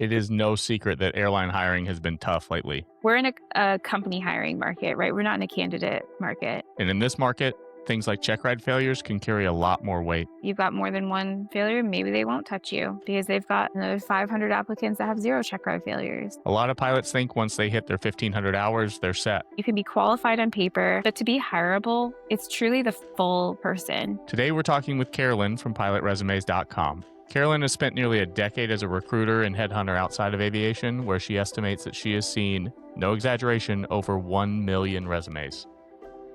It is no secret that airline hiring has been tough lately. We're in a company hiring market, right? We're not in a candidate market. And in this market, things like checkride failures can carry a lot more weight. You've got more than one failure, maybe they won't touch you because they've got another 500 applicants that have zero checkride failures. A lot of pilots think once they hit their 1,500 hours, they're set. You can be qualified on paper, but to be hireable, it's truly the full person. Today, we're talking with Carolyn from pilotresumes.com. Carolyn has spent nearly a decade as a recruiter and headhunter outside of aviation, where she estimates that she has seen, no exaggeration, over 1 million resumes.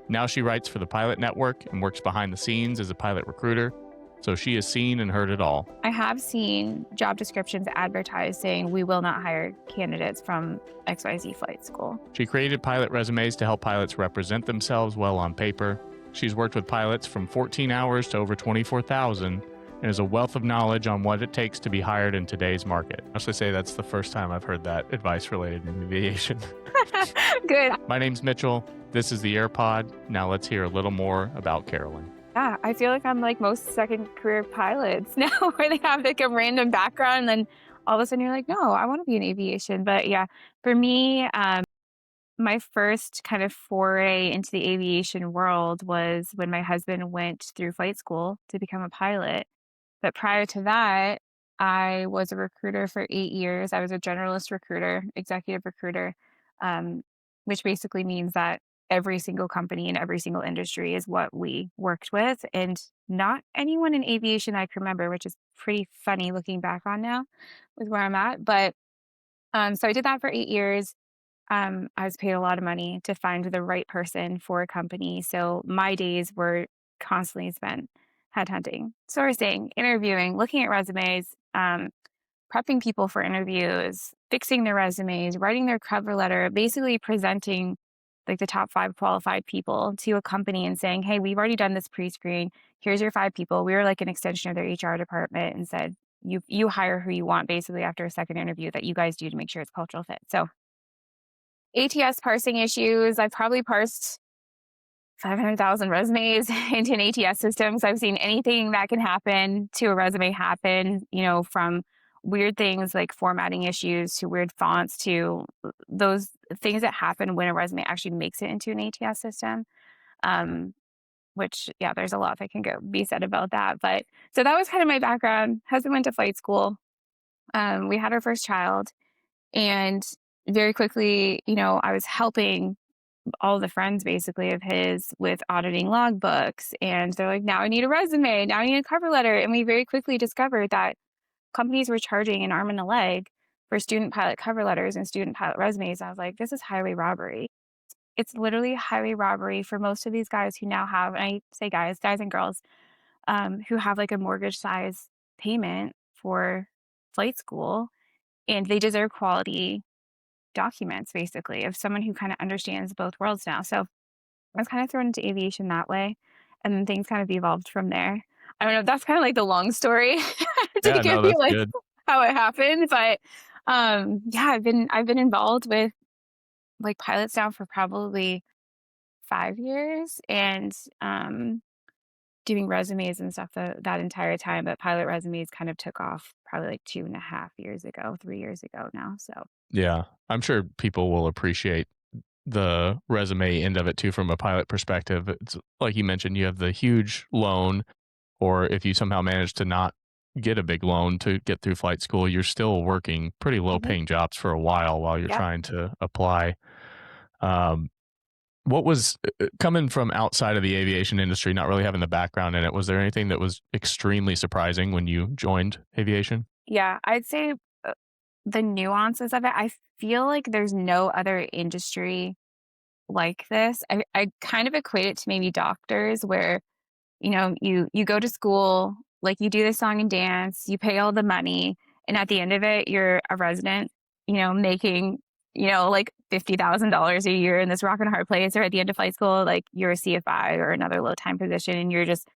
Now she writes for the Pilot Network and works behind the scenes as a pilot recruiter, so she has seen and heard it all. I have seen job descriptions advertised saying we will not hire candidates from XYZ flight school. She created pilot resumes to help pilots represent themselves well on paper. She's worked with pilots from 14 hours to over 24,000 and has a wealth of knowledge on what it takes to be hired in today's market. I should say that's the first time I've heard that advice related to aviation. Good. My name's Mitchell. This is the AirPod. Now let's hear a little more about Carolyn. Yeah, I feel like I'm like most second career pilots now where they have like a random background and then all of a sudden you're like, no, I want to be in aviation. But yeah, for me, my first kind of foray into the aviation world was when my husband went through flight school to become a pilot. But prior to that, I was a recruiter for 8 years. I was a generalist recruiter, executive recruiter, which basically means that every single company in every single industry is what we worked with. And not anyone in aviation I can remember, which is pretty funny looking back on now with where I'm at. But so I did that for 8 years. I was paid a lot of money to find the right person for a company. So my days were constantly spent headhunting, sourcing, interviewing, looking at resumes, prepping people for interviews, fixing their resumes, writing their cover letter, basically presenting like the top 5 qualified people to a company and saying, hey, we've already done this pre-screen. Here's your 5 people. We were like an extension of their HR department and said, you hire who you want basically after a second interview that you guys do to make sure it's cultural fit. So ATS parsing issues, I've probably parsed 500,000 resumes into an ATS system. So I've seen anything that can happen to a resume happen, from weird things like formatting issues to weird fonts to those things that happen when a resume actually makes it into an ATS system. Which, yeah, there's a lot that can be said about that. But so that was kind of my background. Husband went to flight school. We had our first child. And very quickly, I was helping all the friends basically of his with auditing logbooks. And they're like, now I need a resume. Now I need a cover letter. And we very quickly discovered that companies were charging an arm and a leg for student pilot cover letters and student pilot resumes. I was like, this is highway robbery. It's literally highway robbery for most of these guys who now have, and I say guys and girls, who have like a mortgage size payment for flight school, and they deserve quality documents basically of someone who kind of understands both worlds now. So I was kind of thrown into aviation that way, and then things kind of evolved from there. I don't know if that's kind of like the long story to Yeah, give no, you that's like good. how it happened. But yeah, I've been involved with like pilots now for probably 5 years and doing resumes and stuff that entire time. But pilot resumes kind of took off probably like 2.5 years ago, 3 years ago now. So Yeah, I'm sure people will appreciate the resume end of it too from a pilot perspective. It's like you mentioned, you have the huge loan, or if you somehow manage to not get a big loan to get through flight school, you're still working pretty low mhm. paying jobs for a while you're Yep. trying to apply. Um, what was coming from outside of the aviation industry, not really having the background in it, was there anything that was extremely surprising when you joined aviation? Yeah, I'd say the nuances of it. I feel like there's no other industry like this. I kind of equate it to maybe doctors where, you go to school, like you do the song and dance, you pay all the money, and at the end of it, you're a resident, making, like $50,000 a year in this rock and hard place, or at the end of flight school, like you're a CFI or another low time position, and you're just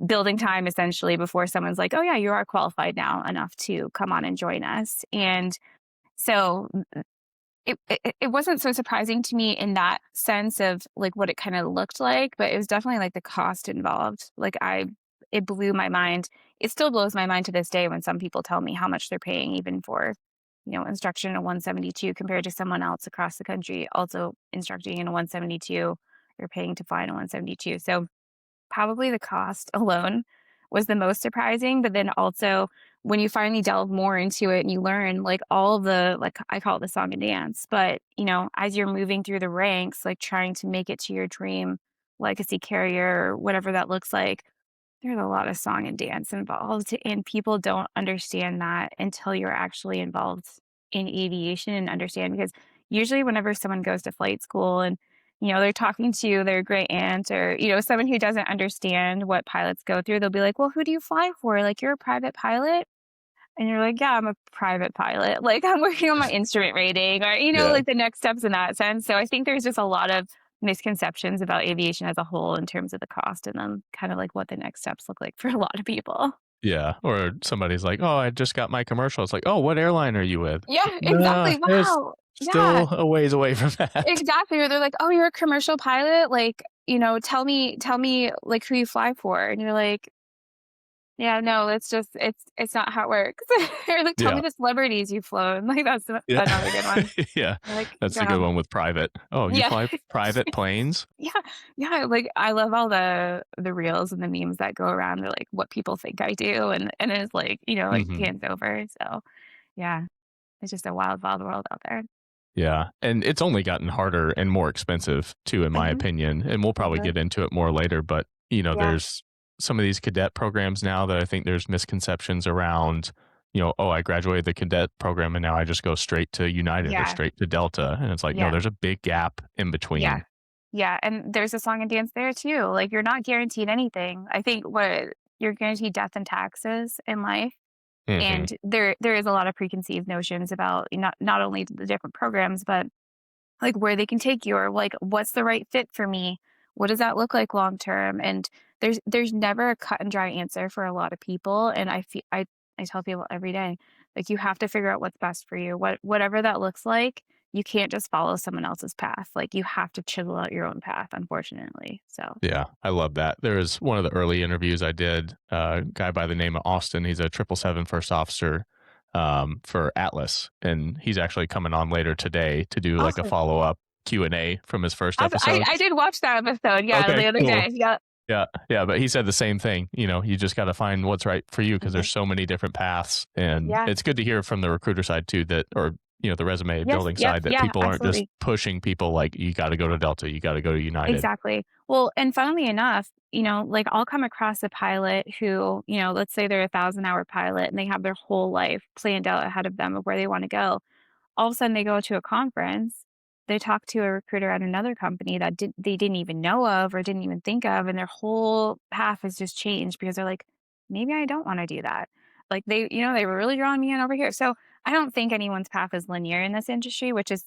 building time essentially before someone's like, oh yeah, you are qualified now enough to come on and join us. And so it wasn't so surprising to me in that sense of like what it kind of looked like, but it was definitely like the cost involved. It blew my mind. It still blows my mind to this day when some people tell me how much they're paying even for instruction in a 172 compared to someone else across the country also instructing in a 172 or paying to fly in a 172. So probably the cost alone was the most surprising, but then also when you finally delve more into it and you learn like all the like I call it the song and dance, but as you're moving through the ranks, like trying to make it to your dream legacy carrier or whatever that looks like, there's a lot of song and dance involved, and people don't understand that until you're actually involved in aviation and understand because usually whenever someone goes to flight school and they're talking to their great aunt or someone who doesn't understand what pilots go through, they'll be like, "Well, who do you fly for? Like you're a private pilot?" And you're like, "Yeah, I'm a private pilot. Like I'm working on my instrument rating or Yeah. like the next steps in that sense." So I think there's just a lot of misconceptions about aviation as a whole in terms of the cost and then kind of like what the next steps look like for a lot of people. Yeah. Or somebody's like, oh, I just got my commercial. It's like, oh, what airline are you with? It's like, Yeah, no, exactly. there's Wow. Yeah, still a ways away from that. exactly. Or they're like, "Oh, you're a commercial pilot? Like, tell me like who you fly for." And you're like, "Yeah, no, it's not how it works." Or like, "Tell me Yeah. the celebrities you've flown." Like that's Yeah. another good one. Yeah. You're like, That's a good "Yeah, one with private. Oh, you yeah." fly private planes? Yeah, yeah, like, I love all the reels and the memes that go around. They're like, what people think I do, and it's like, like Hmm. pans over. So, yeah, it's just a wild, wild world out there. Yeah. And it's only gotten harder and more expensive too, in my Mhm, opinion. And we'll probably mhm, get into it more later. But, yeah, there's some of these cadet programs now that I think there's misconceptions around, oh, I graduated the cadet program and now I just go straight to United or yeah, straight to Delta. And it's like, no, yeah, there's a big gap in yeah, between. yeah, and there's a song and dance there too. Like, you're not guaranteed anything. I think what you're guaranteed death and taxes in life. Hmm. And there is a lot of preconceived notions about not only the different programs, but like where they can take you or like what's the right fit for me? What does that look like long term? And there's never a cut and dry answer for a lot of people. And I tell people every day, like you have to figure out what's best for you. Whatever that looks like, you can't just follow someone else's path. Like you have to chisel out your own path, unfortunately. So Yeah, I love that. There was one of the early interviews I did, a guy by the name of Austin. He's a 777 first officer for Atlas, and he's actually coming on later today to do like a awesome. follow up Q&A from his first I episodes. did watch that episode, yeah, Okay, the other cool. day. Yeah. Yeah, yeah, but he said the same thing. You just got to find what's right for you because Mhm. there's so many different paths, and Yeah. it's good to hear from the recruiter side too that, or the resume Yes. building Yep. side that Yeah. people aren't just Absolutely. pushing people like you got to go to Delta, you got to go to United. Exactly. Well, and funnily enough, like I'll come across a pilot who, let's say they're 1,000-hour pilot and they have their whole life planned out ahead of them of where they want to go. All of a sudden they go to a conference, they talk to a recruiter at another company that they didn't even know of or didn't even think of, and their whole path has just changed because they're like, maybe I don't want to do that. Like they were really drawing me in over here. So I don't think anyone's path is linear in this industry, which is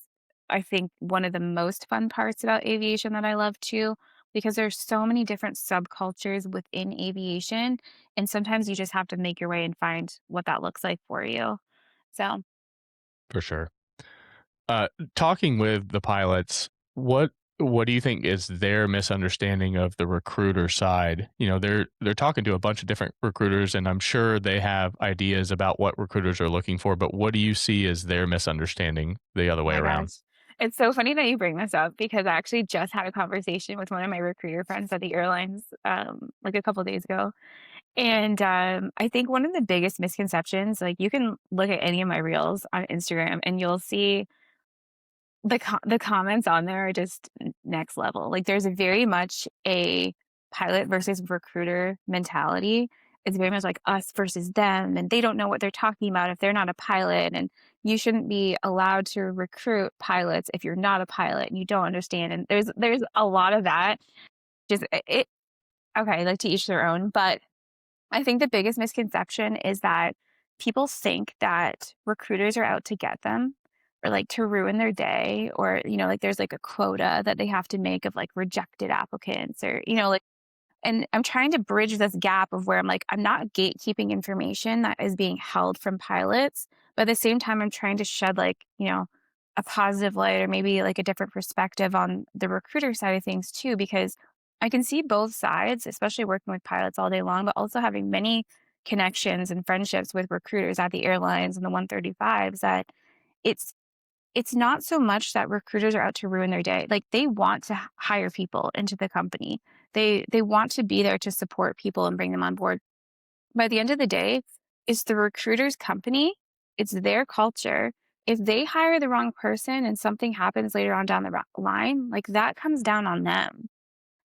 I think one of the most fun parts about aviation that I love too, because there's so many different subcultures within aviation. And sometimes you just have to make your way and find what that looks like for you. So For sure. Talking with the pilots, what do you think is their misunderstanding of the recruiter side? They're talking to a bunch of different recruiters, and I'm sure they have ideas about what recruiters are looking for. But what do you see as their misunderstanding the other oh way my around? gosh. It's so funny that you bring this up because I actually just had a conversation with one of my recruiter friends at the airlines like a couple days ago. And I think one of the biggest misconceptions, like you can look at any of my reels on Instagram and you'll see the comments on there are just next level. Like there's very much a pilot versus recruiter mentality. It's very much like us versus them, and they don't know what they're talking about if they're not a pilot. And you shouldn't be allowed to recruit pilots if you're not a pilot and you don't understand. And there's a lot of that. Just it okay, like to each their own. But I think the biggest misconception is that people think that recruiters are out to get them or like to ruin their day or, like there's like a quota that they have to make of like rejected applicants or, like, and I'm trying to bridge this gap of where I'm like, I'm not gatekeeping information that is being held from pilots, but at the same time, I'm trying to shed like, a positive light or maybe like a different perspective on the recruiter side of things too, because I can see both sides, especially working with pilots all day long, but also having many connections and friendships with recruiters at the airlines and the 135s that it's it's not so much that recruiters are out to ruin their day. Like, they want to hire people into the company. They want to be there to support people and bring them on board. By the end of the day, it's the recruiter's company, it's their culture. If they hire the wrong person and something happens later on down the line, like, that comes down on them.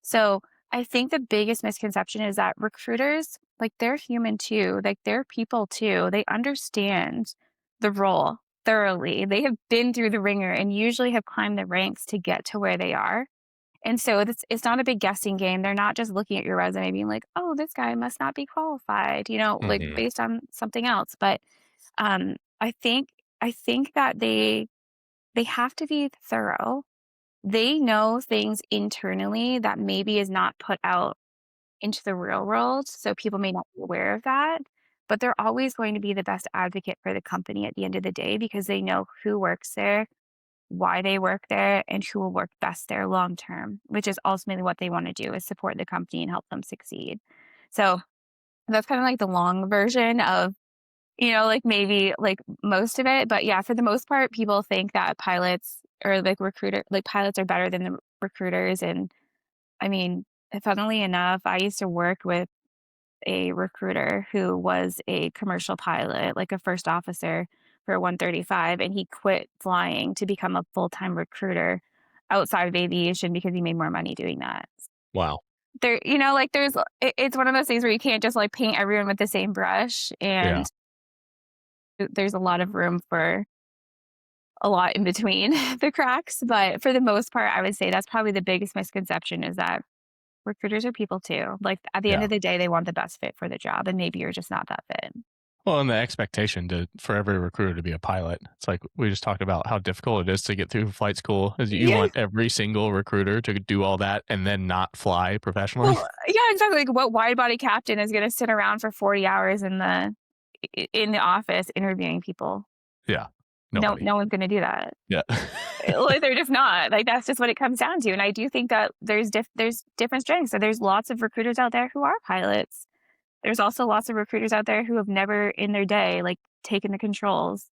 So I think the biggest misconception is that recruiters, like, they're human too, like, they're people too. They understand the role thoroughly. They have been through the ringer and usually have climbed the ranks to get to where they are. And so it's not a big guessing game. They're not just looking at your resume being like, oh, this guy must not be qualified, like Hmm. based on something else. But I think that they have to be thorough. They know things internally that maybe is not put out into the real world, so people may not be aware of that, but they're always going to be the best advocate for the company at the end of the day because they know who works there, why they work there, and who will work best there long term, which is ultimately what they want to do is support the company and help them succeed. So that's kind of like the long version of, like maybe like most of it. But yeah, for the most part, people think that pilots or like pilots are better than the recruiters. And I mean, funnily enough, I used to work with a recruiter who was a commercial pilot, like a first officer for 135, and he quit flying to become a full-time recruiter outside of aviation because he made more money doing that. Wow. Like it's one of those things where you can't just like paint everyone with the same brush, Yeah. and there's a lot of room for a lot in between the cracks. But for the most part, I would say that's probably the biggest misconception is that recruiters are people too. Like at the end Yeah. of the day, they want the best fit for the job, and maybe you're just not that fit. Well, and the expectation for every recruiter to be a pilot. It's like we just talked about how difficult it is to get through flight school. Is you Yeah. want every single recruiter to do all that and then not fly professionally? Well, yeah, exactly. Like what wide body captain is going to sit around for 40 hours in the office interviewing people? Yeah. No, Nobody. no one's going to do that. Yeah. Like they're just not. Like that's just what it comes down to. And I do think that there's different strengths. So there's lots of recruiters out there who are pilots. There's also lots of recruiters out there who have never in their day like taken the controls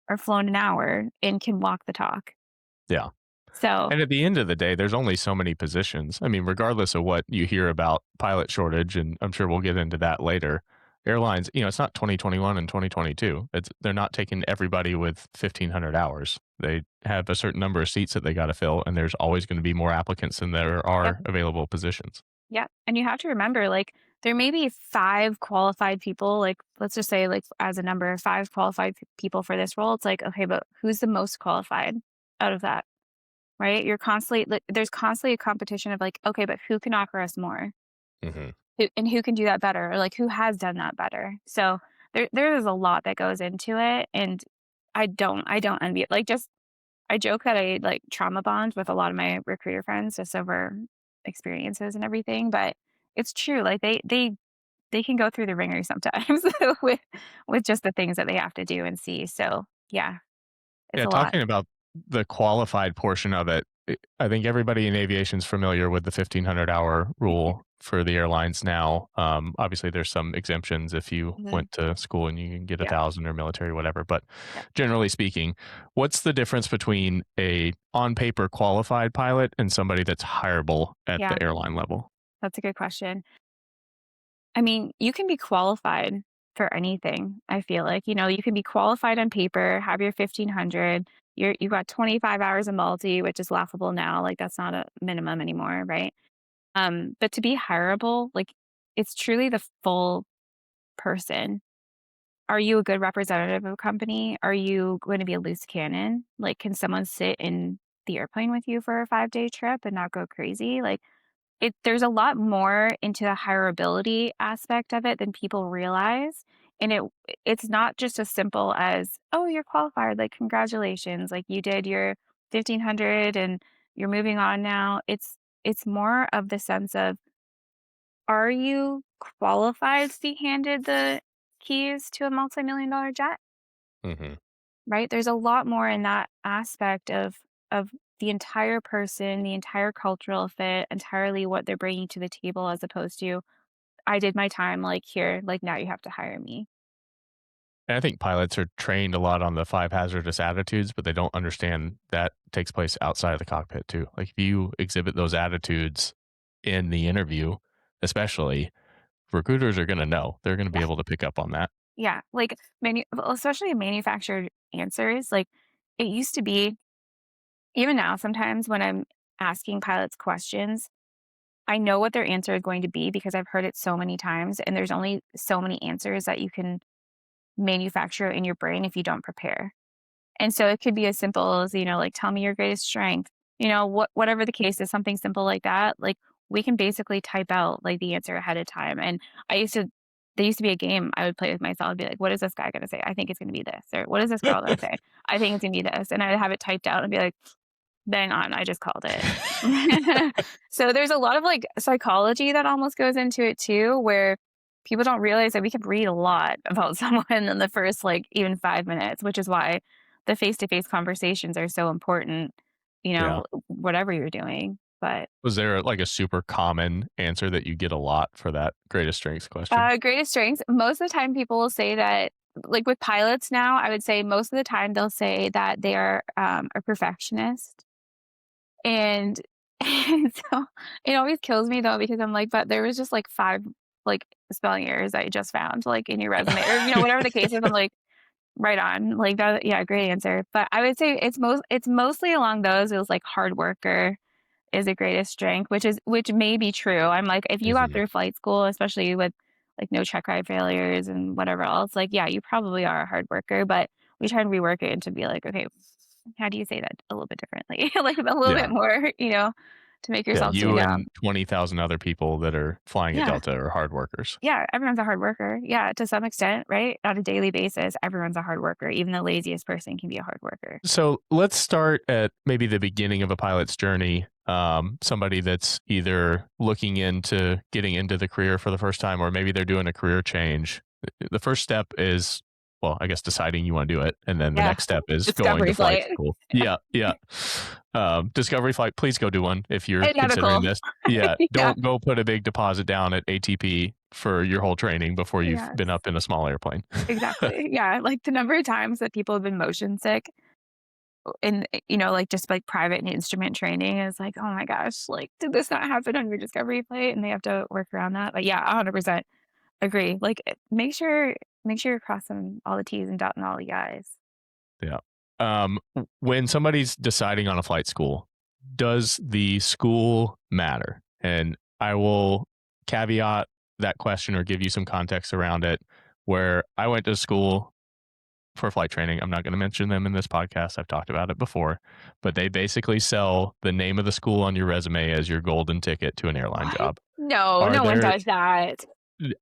or flown an hour and can walk the talk. Yeah. So And at the end of the day, there's only so many positions. I mean, regardless of what you hear about pilot shortage, and I'm sure we'll get into that later, airlines, it's not 2021 and 2022. They're not taking everybody with 1,500 hours. They have a certain number of seats that they got to fill, and there's always going to be more applicants than there yep, are available positions. yep. And you have to remember, like there may be five qualified people. Like let's just say, like as a number, five qualified people for this role. It's like okay, but who's the most qualified out of that? Right? You're constantly like, there's constantly a competition of like, okay, but who can offer us more? Hmm. And who can do that better? Or like who has done that better? So there is a lot that goes into it. And I don't envy it. Like just I joke that I like trauma bond with a lot of my recruiter friends just over experiences and everything. But it's true. Like they can go through the ringer sometimes with just the things that they have to do and see. So yeah, it's Yeah, a lot. talking about the qualified portion of it, I think everybody in aviation is familiar with the 1,500-hour rule for the airlines now. Obviously, there's some exemptions if you Mhm. went to school and you can get Yeah. 1,000 or military, whatever. But Yeah. generally speaking, what's the difference between a on paper qualified pilot and somebody that's hireable at Yeah. the airline level? That's a good question. I mean, you can be qualified for anything, I feel like. You can be qualified on paper, have your 1,500, you got 25 hours of multi, which is laughable now, like, that's not a minimum anymore, right? But to be hireable, like, it's truly the full person. Are you a good representative of a company? Are you going to be a loose cannon? Like, can someone sit in the airplane with you for a 5-day trip and not go crazy? Like, there's a lot more into the hireability aspect of it than people realize, and it's not just as simple as, "Oh, you're qualified, like, congratulations, like, you did your 1,500 and you're moving on now." It's more of the sense of, are you qualified to be handed the keys to a multimillion dollar jet? Hmm. Right? There's a lot more in that aspect of the entire person, the entire cultural fit, entirely what they're bringing to the table as opposed to, "I did my time, like, here, like, now you have to hire me." And I think pilots are trained a lot on the 5 hazardous attitudes, but they don't understand that takes place outside of the cockpit too. Like, if you exhibit those attitudes in the interview, especially, recruiters are gonna know. They're gonna be Yeah. able to pick up on that. Yeah. Like well, especially manufactured answers. Like it used to be, even now, sometimes when I'm asking pilots questions, I know what their answer is going to be because I've heard it so many times, and there's only so many answers that you can manufacture in your brain if you don't prepare. And so it could be as simple as, like, tell me your greatest strength. Whatever the case is, something simple like that. Like we can basically type out like the answer ahead of time. And I used to there used to be a game I would play with myself. I'd be like, what is this guy gonna say? I think it's gonna be this. Or what is this girl gonna say? I think it's gonna be this. And I'd have it typed out and be like, bang on, I just called it. So there's a lot of like psychology that almost goes into it too, where people don't realize that we can read a lot about someone in the first like even 5 minutes, which is why the face to face conversations are so important, Yeah. whatever you're doing. But Was there, like, a super common answer that you get a lot for that greatest strengths question? greatest strengths, most of the time people will say that, like with pilots now, I would say most of the time they'll say that they are a perfectionist. And and so it always kills me though because I'm like, but there was just like 5 like spelling errors that I just found like in your resume or whatever the case is. I'm like, right on. Like that, yeah, great answer. But I would say it's mostly along those. It was like hard worker is the greatest strength, which may be true. I'm like, if you got Mhm. through flight school, especially with like no checkride failures and whatever else, like yeah, you probably are a hard worker, but we try and rework it into be like, okay, how do you say that a little bit differently? Like a little Yeah. bit more, to make Yeah, yourself you stand out. and 20,000 other people that are flying at Yeah. Delta are hard workers. Yeah. Everyone's a hard worker. Yeah. To some extent, right? On a daily basis, everyone's a hard worker. Even the laziest person can be a hard worker. So, let's start at maybe the beginning of a pilot's journey. Somebody that's either looking into getting into the career for the first time, or maybe they're doing a career change. The first step is, well, I guess deciding you want to do it, and then the Yeah. next step is going to Discovery flight flight. school. Yeah, yeah. Discovery flight, please go do one if you're And considering medical. this. Yeah, Yeah. don't go put a big deposit down at ATP for your whole training before you've Yes. been up in a small airplane. Exactly. Yeah. Like the number of times that people have been motion sick in, like just like private and instrument training is like, oh my gosh, like, did this not happen on your discovery flight? And they have to work around that. But yeah, 100% agree. Like make sure you're crossing all the T's and dotting all the I's. Yeah. When somebody's deciding on a flight school, does the school matter? And I will caveat that question or give you some context around it. Where I went to school for flight training, I'm not going to mention them in this podcast. I've talked about it before, but they basically sell the name of the school on your resume as your golden ticket to an airline What? job. No, Are no one there does that.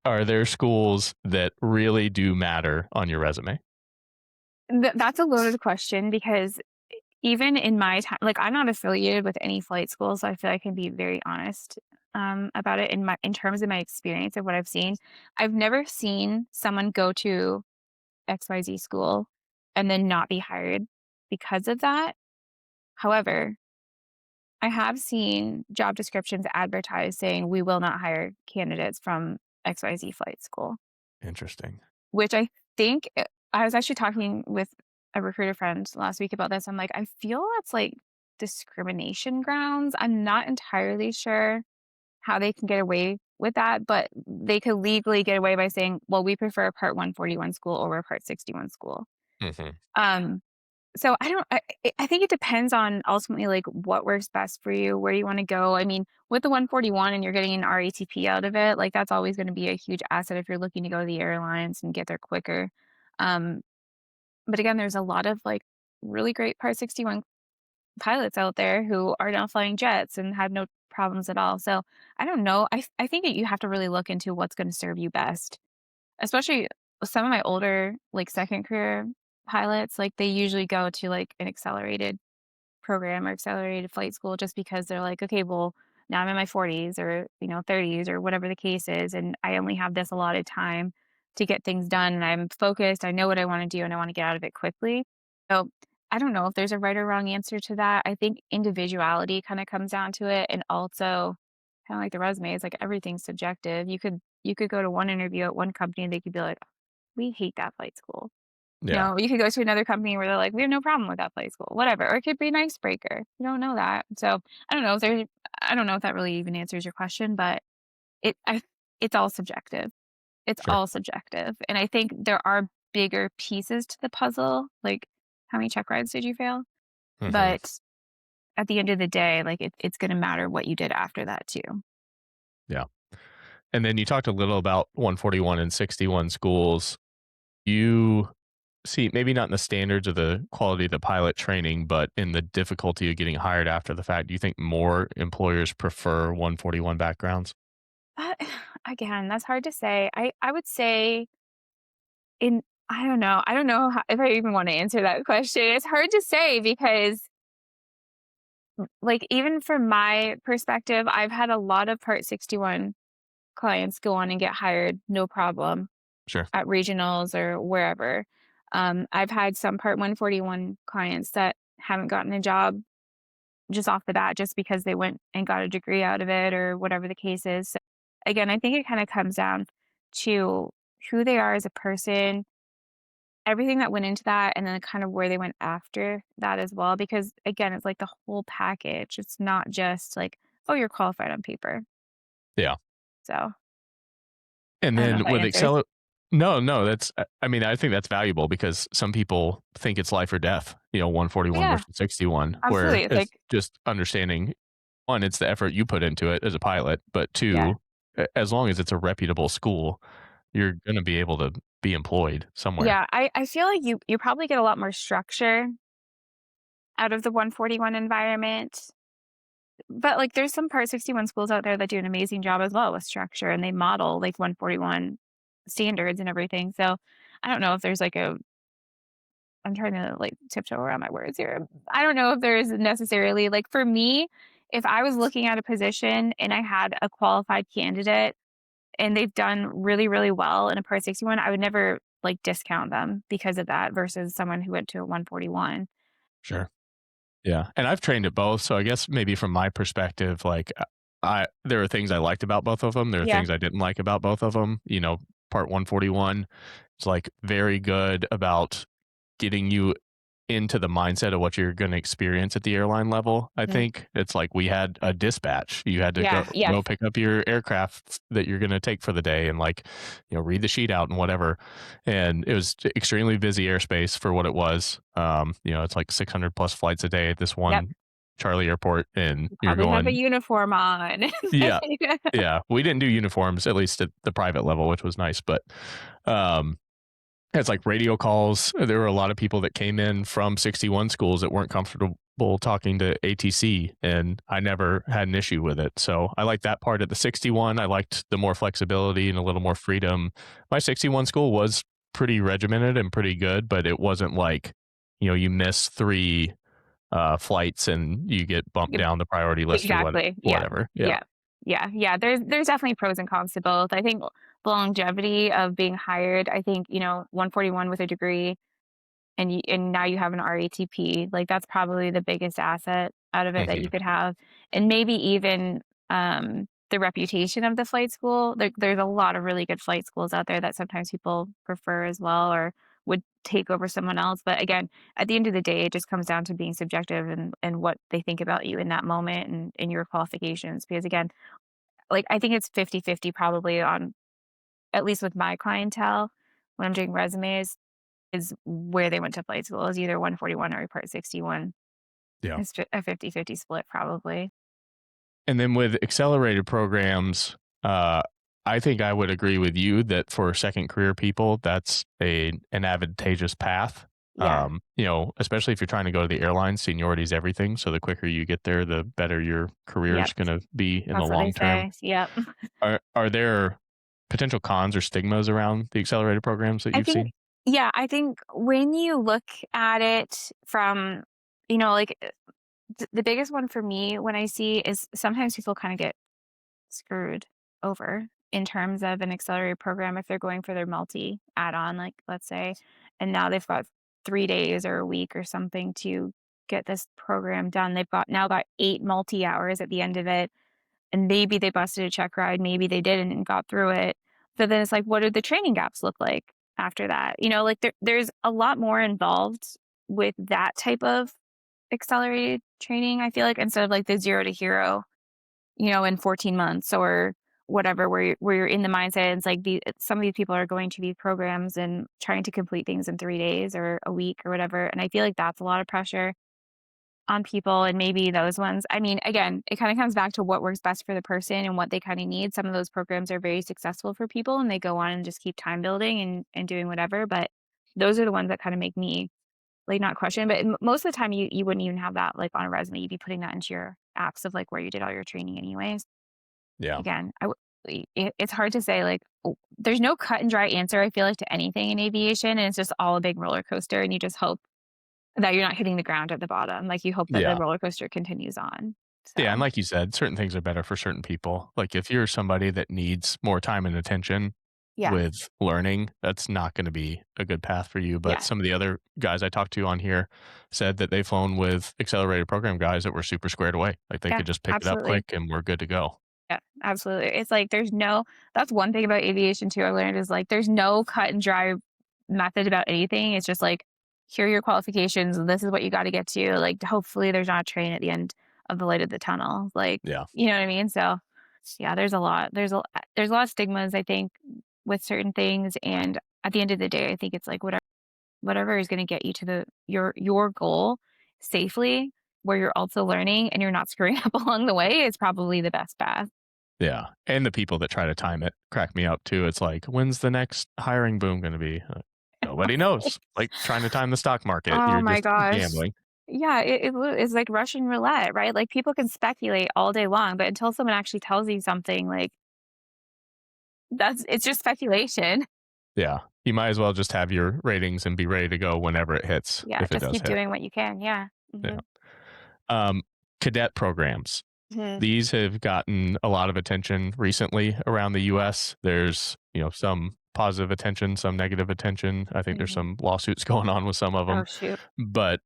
are there schools that really do matter on your resume? That's a loaded question because even in my time, like I'm not affiliated with any flight school, so I feel I can be very honest about it in terms of my experience of what I've seen. I've never seen someone go to XYZ school and then not be hired because of that. However, I have seen job descriptions advertised saying we will not hire candidates from XYZ flight school. Interesting. Which I think I was actually talking with a recruiter friend last week about this. I'm like, I feel that's like discrimination grounds. I'm not entirely sure how they can get away with that, but they could legally get away by saying, well, we prefer a Part 141 school over a Part 61 school. Mhm. Um, so I think it depends on ultimately like what works best for you, where you want to go. I mean, with the 141 and you're getting an RATP out of it, like that's always going to be a huge asset if you're looking to go to the airlines and get there quicker. Um, but again, there's a lot of like really great Part 61 pilots out there who are now flying jets and have no problems at all. So I don't know. I think that you have to really look into what's going to serve you best, especially some of my older like second career pilots. Like they usually go to like an accelerated program or accelerated flight school just because they're like, okay, well, now I'm in my 40s or, 30s or whatever the case is. And I only have this allotted time to get things done. And I'm focused. I know what I want to do and I want to get out of it quickly. So I don't know if there's a right or wrong answer to that. I think individuality kind of comes down to it. And also kind of like the resume is like everything's subjective. You could go to one interview at one company and they could be like, we hate that flight school. Yeah. You could go to another company where they're like, "We have no problem with that flight school," whatever, or it could be an icebreaker. You don't know that. So, I don't know if there I don't know if that really even answers your question, but it I it's all subjective. It's Sure. all subjective, and I think there are bigger pieces to the puzzle, like, how many check rides did you fail? Hmm. But at the end of the day, like, it's gonna matter what you did after that too. Yeah. And then you talked a little about 141 and 61 schools. You see, maybe not in the standards of the quality of the pilot training, but in the difficulty of getting hired after the fact, do you think more employers prefer 141 backgrounds? But, again, that's hard to say. I would say in I don't know how if I even wanna answer that question. It's hard to say because, like, even from my perspective, I've had a lot of Part 61 clients go on and get hired, no problem, Sure. at regionals or wherever. I've had some Part 141 clients that haven't gotten a job just off the bat just because they went and got a degree out of it or whatever the case is. So, again, I think it kinda comes down to who they are as a person, everything that went into that, and then kind of where they went after that as well, because, again, it's like the whole package. It's not just like, "Oh, you're qualified on paper." Yeah. So, And I don't know if then that with answers. Excel, no, no, that's, I mean, I think that's valuable because some people think it's life or death, 141 Yeah, versus 61, where absolutely. It's it's like just understanding one, it's the effort you put into it as a pilot, but yeah. two, as long as it's a reputable school, you're going to be able to be employed somewhere. Yeah, I feel like you probably get a lot more structure out of the 141 environment, but, like, there's some Part 61 schools out there that do an amazing job as well with structure, and they model, like, 141 standards and everything, so I don't know if there's, like, a I'm trying to, like, tiptoe around my words here. I don't know if there's necessarily like, for me, if I was looking at a position and I had a qualified candidate and they've done really, really well in a Part 61, I would never, like, discount them because of that versus someone who went to a 141. Sure. Yeah, and I've trained at both, so I guess maybe from my perspective, like, I there are things I liked about both of them, there are Yeah. things I didn't like about both of them. Part 141 is, like, very good about getting you into the mindset of what you're gonna experience at the airline level, I Mhm. think. It's like we had a dispatch. You had to go Yeah, yeah, go pick up your aircraft that you're gonna take for the day and, like, read the sheet out and whatever, and it was extremely busy airspace for what it was. It's like 600 plus flights a day at this yep. one Charlie airport, and you're Probably have a going. uniform on. Yeah. Yeah, we didn't do uniforms, at least at the private level, which was nice, but, um it's like radio calls. There were a lot of people that came in from 61 schools that weren't comfortable talking to ATC, and I never had an issue with it. So I like that part of the 61. I liked the more flexibility and a little more freedom. My 61 school was pretty regimented and pretty good, but it wasn't like, you miss three flights and you get bumped Yep, down the priority list or exactly. Yeah, whatever. Yeah. yeah, yeah, yeah. There's definitely pros and cons to both. I think the longevity of being hired, I think, 141 with a degree and now you have an RATP, like, that's probably the biggest asset out of it that you Hmm. could have, and maybe even, the reputation of the flight school. There's a lot of really good flight schools out there that sometimes people prefer as well or would take over someone else, but again, at the end of the day, it just comes down to being subjective and what they think about you in that moment and your qualifications, because again, like, I think it's 50-50 probably on at least with my clientele when I'm doing resumes is where they went to flight school is either 141 or Part 61. Yeah. It's a 50-50 split probably. And then with accelerated programs, I think I would agree with you that for second career people, that's an advantageous path. Yeah, Especially if you're trying to go to the airline, seniority is everything. So the quicker you get there, the better your career yep, is going to be in the that's what they long term. say. Yep. Are there potential cons or stigmas around the accelerated programs that I you've think seen? yeah, I think when you look at it from, like, the biggest one for me when I see is sometimes people kinda get screwed over in terms of an accelerated program if they're going for their multi add-on, like, let's say, and now they've got 3 days or a week or something to get this program done. They've got 8 multi hours at the end of it, and maybe they busted a check ride, maybe they didn't and got through it. So then it's like, what do the training gaps look like? after that. Like there's a lot more involved with that type of accelerated training, I feel like, instead of like the zero to hero, in 14 months or whatever, where you're in the mindset. It's like some of these people are going to these programs and trying to complete things in 3 days or a week or whatever. And I feel like that's a lot of pressure on people. And maybe those ones, I mean, again, it kind of comes back to what works best for the person and what they kind of need. Some of those programs are very successful for people and they go on and just keep time building and doing whatever. But those are the ones that kind of make me like not question. But most of the time, you wouldn't even have that like on a resume. You'd be putting that into your apps of like where you did all your training, anyways. Yeah. Again, it's hard to say like there's no cut and dry answer. I feel like to anything in aviation, and it's just all a big roller coaster. And you just hope that you're not hitting the ground at the bottom. Like you hope that the Yeah. roller coaster continues on. Yeah, and So like you said, certain things are better for certain people. Like if you're somebody that needs more time and attention yeah, with learning, that's not going to be a good path for you. But yeah, some of the other guys I talked to on here said that they've flown with accelerated program guys that were super squared away. Like they yeah, could just pick it up absolutely. quick and we're good to go. Yeah, absolutely. It's like that's one thing about aviation too I learned is like there's no cut and dry method about anything. It's just like here are your qualifications and this is what you got to get to. Like hopefully there's not a train at the end of the light of the tunnel. Like, Yeah. you know what I mean? So yeah, there's a lot of stigmas I think with certain things, and at the end of the day, I think it's like whatever is going to get you to your goal safely where you're also learning and you're not screwing up along the way is probably the best path. Yeah. And the people that try to time it crack me up too. It's like, when's the next hiring boom going to be? Nobody knows. Like trying to time the stock market. Oh You're my just gosh. gambling. Yeah, it's like Russian roulette, right? Like people can speculate all day long, but until someone actually tells you something, like it's just speculation. Yeah. You might as well just have your ratings and be ready to go whenever it hits, Yeah, if it just does keep hit. doing what you can. Yeah. Yeah. Hmm. Um, Cadet programs. Hmm. These have gotten a lot of attention recently around the US. There's, some positive attention, some negative attention. I think there's Hmm. some lawsuits going on with some of Oh them. shoot. But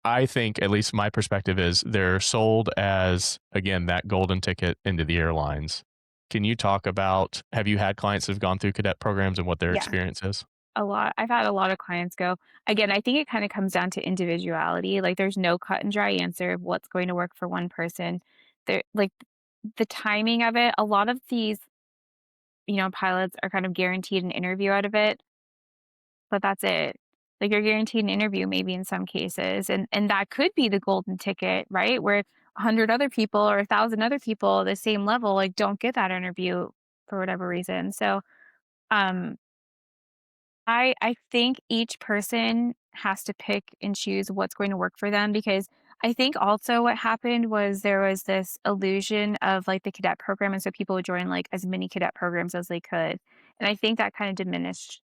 I think, at least my perspective is, they're sold as, again, that golden ticket into the airlines. Can you talk about, have you had clients that have gone through cadet programs and what their Yeah. experience is? A lot. I've had a lot of clients go. Again, I think it kind of comes down to individuality. Like there's no cut and dry answer of what's going to work for one person. There like the timing of it, a lot of these, pilots are kind of guaranteed an interview out of it, but that's it. Like you're guaranteed an interview maybe in some cases. And that could be the golden ticket, right? Where 100 other people or 1,000 other people at the same level like don't get that interview for whatever reason. So, um I think each person has to pick and choose what's going to work for them because I think also what happened was there was this illusion of like the cadet program, and so people would join like as many cadet programs as they could. And I think that kind of diminished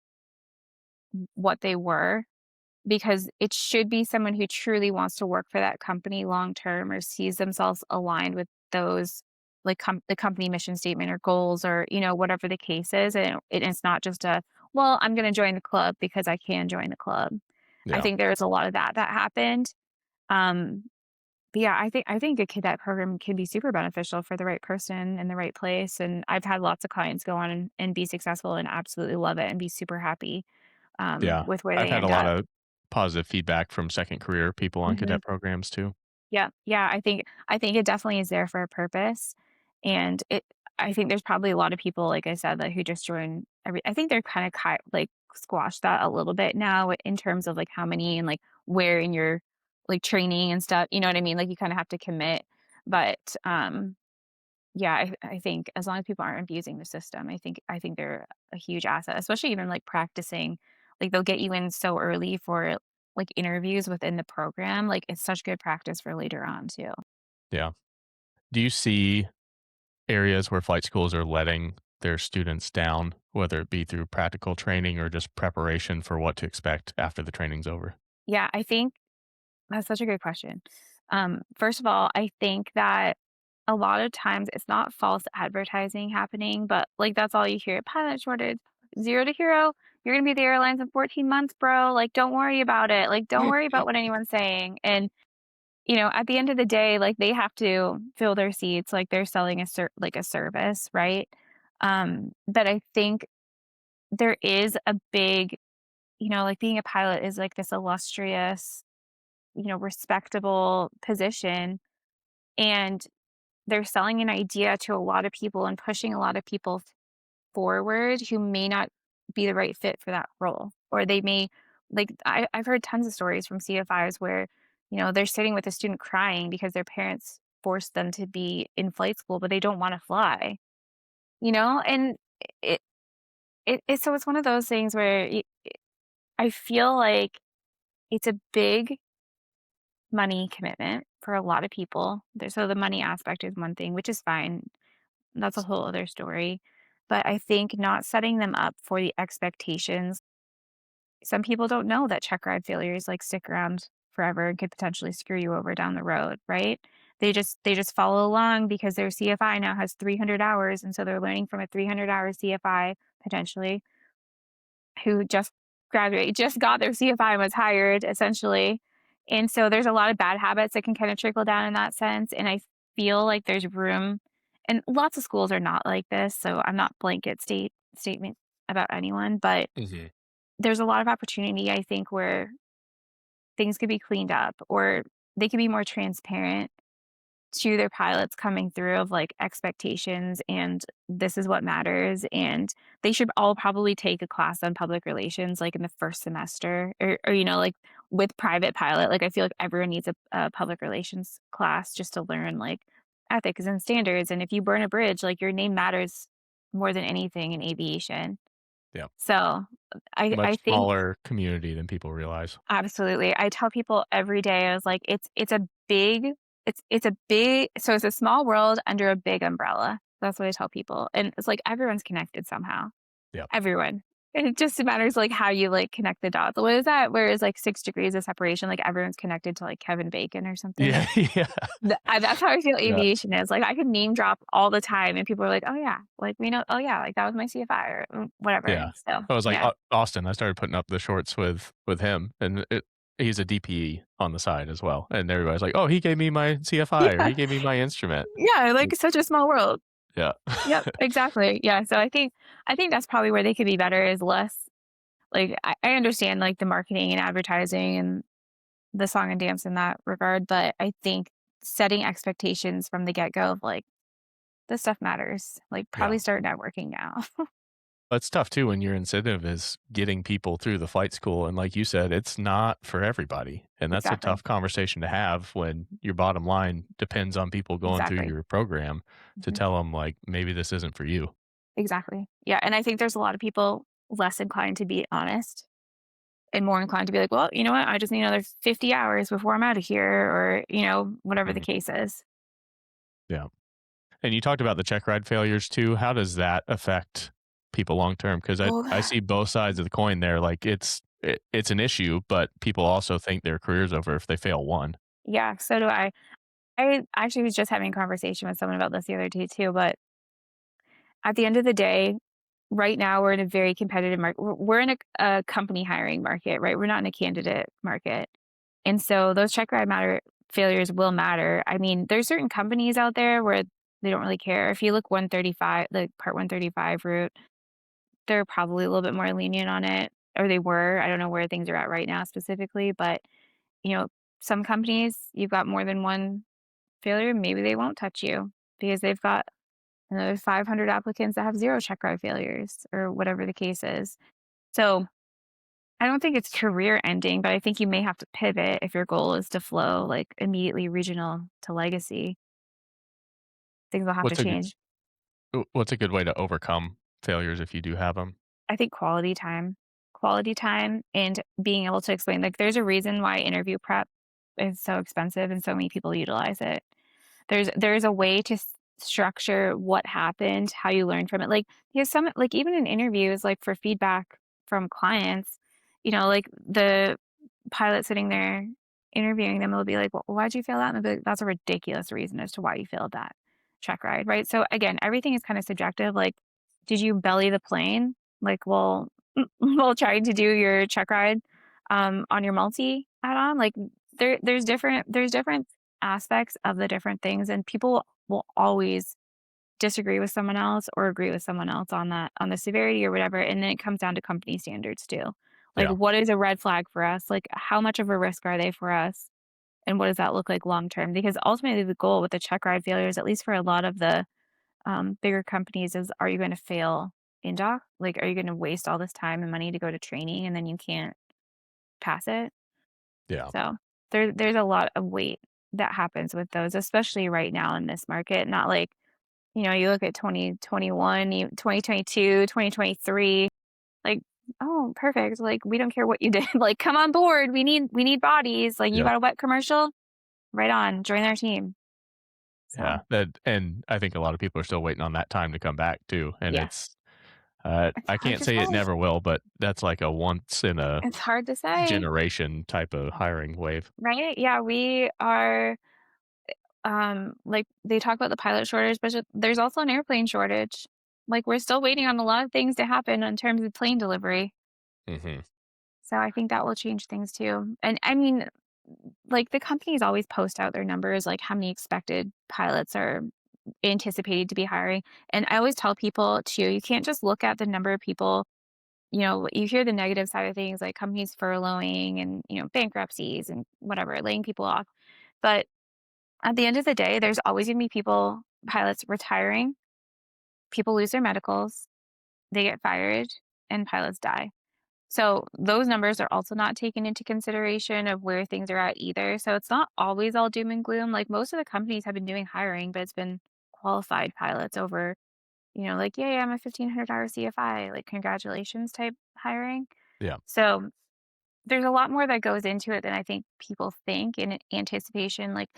what they were because it should be someone who truly wants to work for that company long term or sees themselves aligned with those like the company mission statement or goals or whatever the case is, and it's not just a well I'm going to join the club because I can join the club. I Yeah. think there was a lot of that happened. um but yeah, I think a cadet program can be super beneficial for the right person in the right place, and I've had lots of clients go on and be successful and absolutely love it and be super happy Yeah. with where I've they had a end lot up. of positive feedback from second career people on Mhm. cadet programs too. Yeah, yeah, I think it definitely is there for a purpose, and I think there's probably a lot of people, like I said, that who just join I think they're kinda like, squash that a little bit now in terms of, like, how many and, like, where in your, like, training and stuff, you know what I mean? Like, you kinda have to commit, but, yeah, I think as long as people aren't abusing the system, I think they're a huge asset, especially even, like, practicing. Like, they'll get you in so early for, like, interviews within the program, like, it's such good practice for later on too. Yeah. Do you see areas where flight schools are letting their students down, whether it be through practical training or just preparation for what to expect after the training's over? Yeah, I think that's such a good question. First of all, I think that a lot of times it's not false advertising happening, but like that's all you hear. Pilot shortage, zero to hero. You're gonna be at the airlines in 14 months, bro. Like, don't worry about it. Like, don't worry about what anyone's saying. And at the end of the day, like they have to fill their seats. Like they're selling like a service, right? But I think there is a big, like being a pilot is like this illustrious, respectable position. And they're selling an idea to a lot of people and pushing a lot of people forward who may not be the right fit for that role. Or they may, like, I've heard tons of stories from CFIs where, they're sitting with a student crying because their parents forced them to be in flight school, but they don't want to fly, And it, so it's one of those things where I feel like it's a big money commitment for a lot of people. So the money aspect is one thing, which is fine. That's a whole other story. But I think not setting them up for the expectations. Some people don't know that check ride failures like stick around forever and could potentially screw you over down the road, right? They just follow along because their CFI now has 300 hours, and so they're learning from a 300-hour CFI potentially who just graduated, just got their CFI and was hired essentially. And so there's a lot of bad habits that can kind of trickle down in that sense. And I feel like there's room, and lots of schools are not like this. So I'm not blanket statement about anyone, but Mhm. there's a lot of opportunity, I think, where things could be cleaned up or they could be more transparent to their pilots coming through of like expectations and this is what matters. And they should all probably take a class on public relations like in the first semester or like with private pilot. Like I feel like everyone needs a public relations class just to learn like ethics and standards. And if you burn a bridge, like your name matters more than anything in aviation. Yeah. So I Much think smaller community than people realize. absolutely. I tell people every day, I was like, it's a big, it's a big, so it's a small world under a big umbrella. That's what I tell people. And it's like everyone's connected somehow. Yeah. Everyone. And it just matters like how you like connect the dots. What is that? Whereas like 6 degrees of separation, like everyone's connected to like Kevin Bacon or something. Yeah. Yeah. That's how I feel Yeah. aviation is. Like I could name drop all the time and people are like, oh yeah, like we know, oh yeah, like that was my CFI or whatever. Yeah. So I was like, yeah. Austin, I started putting up the shorts with him, and he's a DPE on the side as well, and everybody's like, "Oh, he gave me my CFI," or Yeah. "He gave me my instrument." Yeah. Like Like, it's such a small world. yeah. Yep, exactly. Yeah, so I think that's probably where they could be better is less like I understand like the marketing and advertising and the song and dance in that regard, but I think setting expectations from the get-go of like this stuff matters. Like Yeah. probably start networking now. That's tough too when your incentive is getting people through the flight school, and like you said, it's not for everybody, and that's a Exactly. tough conversation to have when your bottom line depends on people going through Exactly. your program to Mhm. tell them, like, "Maybe this isn't for you." Exactly. Yeah, and I think there's a lot of people less inclined to be honest and more inclined to be like, "Well, you know what? I just need another 50 hours before I'm out of here," or, whatever the Mhm. case is. Yeah. And you talked about the check ride failures too. How does that affect people long term? Because I Oh, see both sides of the coin there. Like it's an issue, but people also think their career's over if they fail one. yeah, so do I. I actually was just having a conversation with someone about this the other day too, but at the end of the day, right now we're in a very competitive market. We're in a company hiring market, right? We're not in a candidate market. And so those check ride matter failures will matter. I mean, there's certain companies out there where they don't really care. If you look 135, the part 135 route, they're probably a little bit more lenient on it, or they were. I don't know where things are at right now specifically, but you know, some companies you've got more than one failure, maybe they won't touch you because they've got another 500 applicants that have 0 check ride failures or whatever the case is. So I don't think it's career ending, but I think you may have to pivot if your goal is to flow like immediately regional to legacy. Things will have to What's a good change. what's a good way to overcome failures if you do have them? I think quality time and being able to explain, like, there's a reason why interview prep is so expensive and so many people utilize it. There's a way to structure what happened, how you learn from it. Like, because some, like, even in interviews, like for feedback from clients, like the pilot sitting there interviewing them will be like, well, why'd you fail that? And they'll be like, that's a ridiculous reason as to why you failed that check ride. Right. So again, everything is kind of subjective. Like, did you belly the plane? Like, well, while trying to do your check ride on your multi add on, like there's different aspects of the different things, and people will always disagree with someone else or agree with someone else on that on the severity or whatever, and then it comes down to company standards too. Like, Yeah. what is a red flag for us? Like, how much of a risk are they for us? And what does that look like long term? Because ultimately, the goal with the check ride failures, at least for a lot of the bigger companies, is are you going to fail in dock? Like, are you going to waste all this time and money to go to training and then you can't pass it? Yeah. So there's a lot of weight that happens with those, especially right now in this market. Not like, you look at 2021, 2022, 2023, like, oh, perfect. Like, we don't care what you did. Like, come on board. We need bodies. Like, you Yep. got a wet commercial? Right on. Join our team. So Yeah. And I think a lot of people are still waiting on that time to come back too. And yeah, it's it's I hard can't to say it say. never will, but that's like a once in a It's hard to say, generation type of hiring wave. right? Yeah, we are like they talk about the pilot shortage, but there's also an airplane shortage. Like we're still waiting on a lot of things to happen in terms of plane delivery. Hmm. So I think that will change things too. And I mean, like the companies always post out their numbers, like how many expected pilots are anticipated to be hiring. And I always tell people too, you can't just look at the number of people. You hear the negative side of things like companies furloughing and, bankruptcies and whatever, laying people off. But at the end of the day, there's always going to be pilots retiring, people lose their medicals, they get fired, and pilots die. So those numbers are also not taken into consideration of where things are at either. So it's not always all doom and gloom. Like most of the companies have been doing hiring, but it's been qualified pilots over, like, yeah, I'm a 1,500 hour CFI, like congratulations type hiring. Yeah. So there's a lot more that goes into it than I think people think in anticipation. Like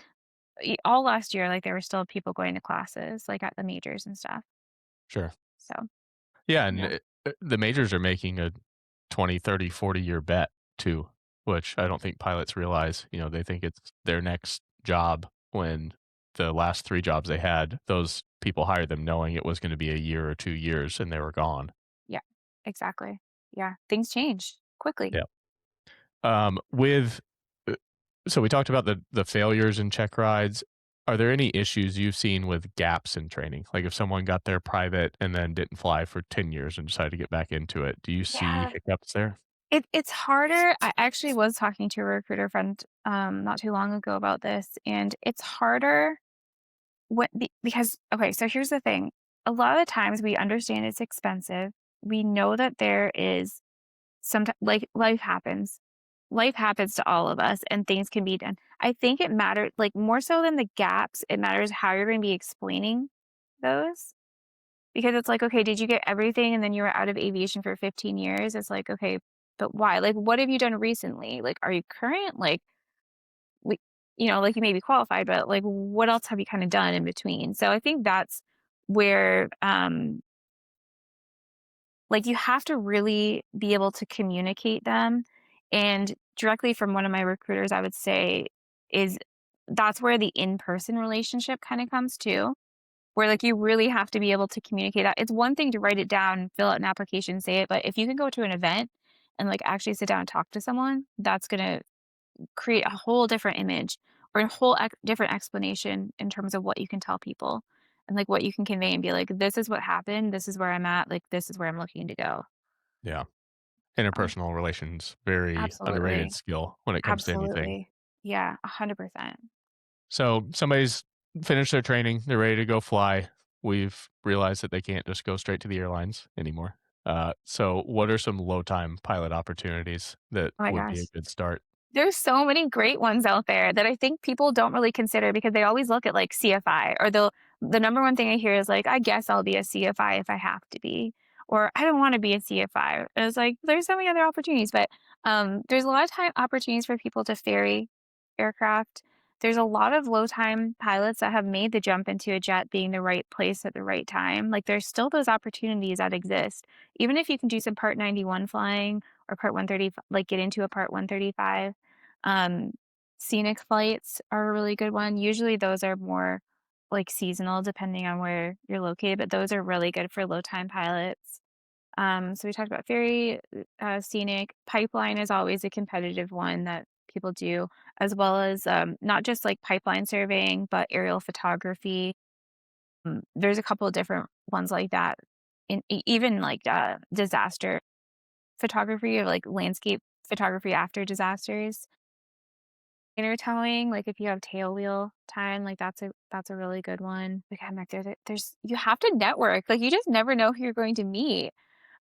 all last year, like there were still people going to classes, like at the majors and stuff. Sure. So Yeah, and yeah, the majors are making a 20, 30, 40-year bet too, which I don't think pilots realize. They think it's their next job when the last 3 jobs they had, those people hired them knowing it was gonna be a year or 2 years, and they were gone. yeah, exactly. Yeah, things change quickly. Yeah. With uh, so we talked about the failures in check rides. Are there any issues you've seen with gaps in training? Like if someone got their private and then didn't fly for 10 years and decided to get back into it, do you see Yeah, hiccups there? it's harder. I actually was talking to a recruiter friend not too long ago about this, and it's harder because okay, so here's the thing. A lot of the times we understand it's expensive. We know that there is sometimes like life happens. Life happens to all of us and things can be done. I think it matters like more so than the gaps, it matters how you're going to be explaining those. Because it's like, okay, did you get everything and then you were out of aviation for 15 years? It's like, okay, but why? Like, what have you done recently? Like, are you current? Like, we, like you may be qualified, but like, what else have you kind of done in between? So I think that's where, like, you have to really be able to communicate them. And directly from one of my recruiters, I would say is that's where the in-person relationship kind of comes too where like you really have to be able to communicate that. It's one thing to write it down, fill out an application, say it, but if you can go to an event and like actually sit down and talk to someone, that's going to create a whole different image or a whole different explanation in terms of what you can tell people and like what you can convey and be like, this is what happened. This is where I'm at. Like, this is where I'm looking to go. Yeah. So, Interpersonal relations, very underrated absolutely. skill when it comes to anything. Absolutely. Yeah, 100%. So somebody's finished their training, they're ready to go fly. We've realized that they can't just go straight to the airlines anymore. So what are some low time pilot opportunities that Oh my would be a gosh. good start? There's so many great ones out there that I think people don't really consider because they always look at like CFI or the number one thing I hear is like, I guess I'll be a CFI if I have to be, or I don't want to be a CFI. And it's like, there's so many other opportunities, but there's a lot of time opportunities for people to ferry aircraft. There's a lot of low time pilots that have made the jump into a jet being the right place at the right time. Like there's still those opportunities that exist. Even if you can do some Part 91 flying or Part 130, like get into a Part 135 um, scenic flights are a really good one. Usually those are more like seasonal depending on where you're located, but those are really good for low time pilots. So we talked about ferry, scenic. Pipeline is always a competitive one that people do, as well as not just like pipeline surveying, but aerial photography. There's a couple of different ones like that, even like disaster photography or like landscape photography after disasters. Inner towing, like if you have tail wheel time, like that's a really good one. Like I'm like there's you have to network. Like you just never know who you're going to meet.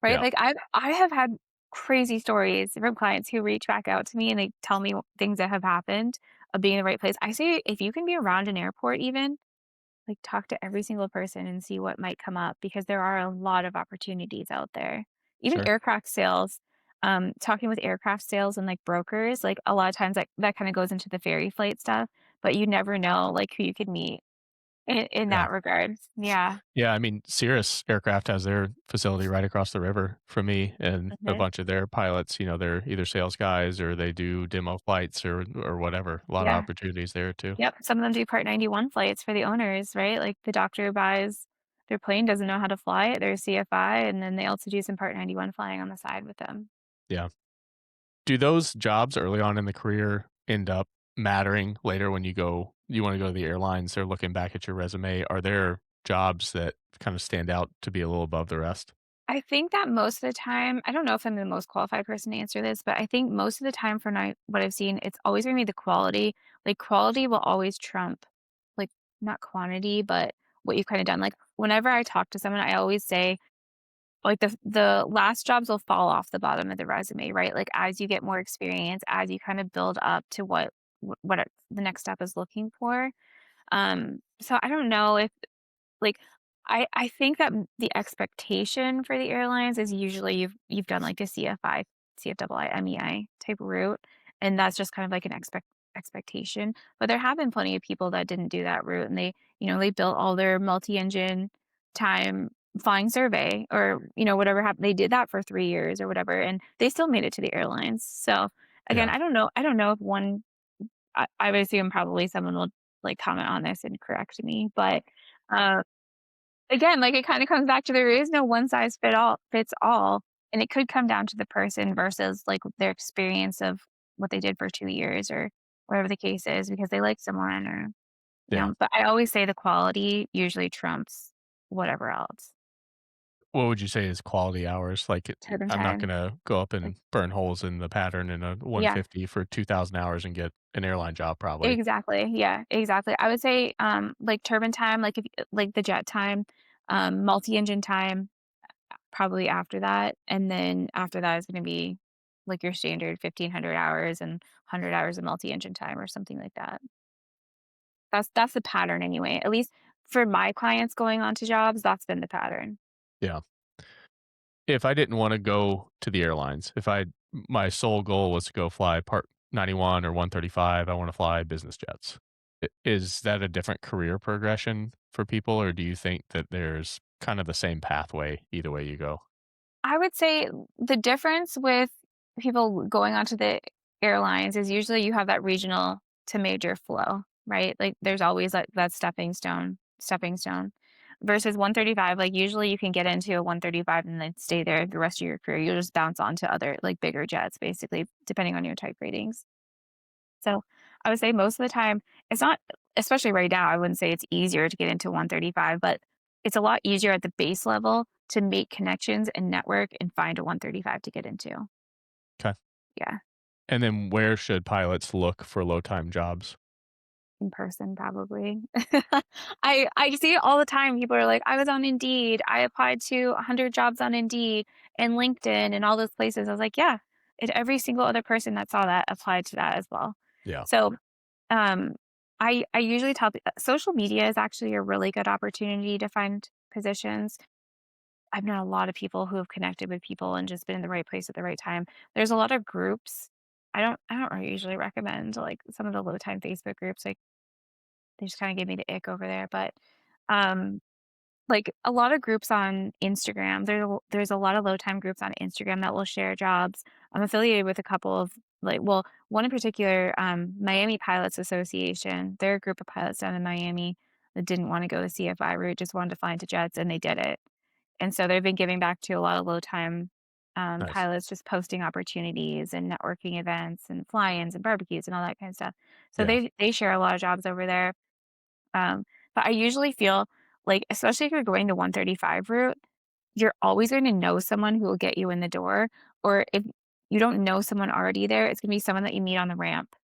Right? Yeah, Like I have had crazy stories from clients who reach back out to me and they tell me things that have happened of being in the right place. I say if you can be around an airport even, like, talk to every single person and see what might come up because there are a lot of opportunities out there. Even sure. aircraft sales, talking with aircraft sales and, like, brokers, like, a lot of times that kinda goes into the ferry flight stuff, but you never know, like, who you could meet in Yeah. that regard. Yeah. Yeah, I mean, Cirrus Aircraft has their facility right across the river from me, and a Mhm. bunch of their pilots, they're either sales guys or they do demo flights or whatever. A lot of Yeah. opportunities there too. Yep. Some of them do Part 91 flights for the owners, right? Like, the doctor buys their plane, doesn't know how to fly it, they're a CFI, and then they also do some Part 91 flying on the side with them. Yeah. Do those jobs early on in the career end up mattering later when you wanna go to the airlines, they're looking back at your resume? Are there jobs that kind of stand out to be a little above the rest? I think that most of the time I don't know if I'm the most qualified person to answer this, but I think most of the time from what I've seen, it's always gonna be the quality. Like, quality will always trump, like, not quantity, but what you've kinda done. Like, whenever I talk to someone, I always say, like, the last jobs will fall off the bottom of the resume, right? Like, as you get more experience, as you kind of build up to the next step is looking for. So I don't know if like, I think that the expectation for the airlines is usually you've done, like, a CFI, CFII, MEI type route, and that's just kind of like an expectation, but there have been plenty of people that didn't do that route, and they built all their multi-engine time flying survey or, whatever happened they did that for 3 years or whatever, and they still made it to the airlines. So, again, Yeah. I don't know if one I would assume probably someone will, like, comment on this and correct me, but, uh again, like, it kinda comes back to there is no one size fits all, and it could come down to the person versus, like, their experience of what they did for 2 years or whatever the case is because they like someone or, Yeah. but I always say the quality usually trumps whatever else. What would you say is quality hours? Like, Turbine I'm not time, gonna go up like and burn holes in the pattern in a yeah, 150 for 2,000 hours and get an airline job probably. exactly, yeah, exactly. I would say, like, turbine time, like, if like, the jet time, multi-engine time, probably after that, and then after that is gonna be, like, your standard 1,500 hours and 100 hours of multi-engine time or something like that. That's the pattern anyway, at least for my clients going on to jobs, that's been the pattern. Yeah. If I didn't wanna go to the airlines, if I my sole goal was to go fly Part 91 or 135, I wanna fly business jets. Is that a different career progression for people, or do you think that there's kind of the same pathway either way you go? I would say the difference with people going onto the airlines is usually you have that regional to major flow, right? Like there's always like that stepping stone versus 135. Like usually you can get into a 135 and then stay there the rest of your career. You'll just bounce on to other like bigger jets, basically, depending on your type ratings. So I would say most of the time, it's not, especially right now, I wouldn't say it's easier to get into 135, but it's a lot easier at the base level to make connections and network and find a 135 to get into. 'Kay. Yeah, And then where should pilots look for low time jobs? in person probably. I see it all the time. People are like, I was on Indeed. I applied to 100 jobs on Indeed and LinkedIn and all those places. I was like, yeah, and every single other person that saw that applied to that as well. Yeah. So Um, I usually tell social media is actually a really good opportunity to find positions. I've known a lot of people who have connected with people and just been in the right place at the right time. There's a lot of groups. I don't really usually recommend like some of the low time Facebook groups. Like they just kind of give me the ick over there. But um like, a lot of groups on Instagram, there's a lot of low time groups on Instagram that will share jobs. I'm affiliated with a couple of, like well, one in particular, Miami Pilots Association. They're a group of pilots down in Miami that didn't wanna go the CFI route, just wanted to fly into jets, and they did it. And so they've been giving back to a lot of low time, Nice. pilots, just posting opportunities and networking events and fly-ins and barbecues and all that kind of stuff. So Yeah. they share a lot of jobs over there. Um, but I usually feel like, especially if you're going the 135 route, you're always going to know someone who will get you in the door. Or if you don't know someone already there, it's going to be someone that you meet on the ramp.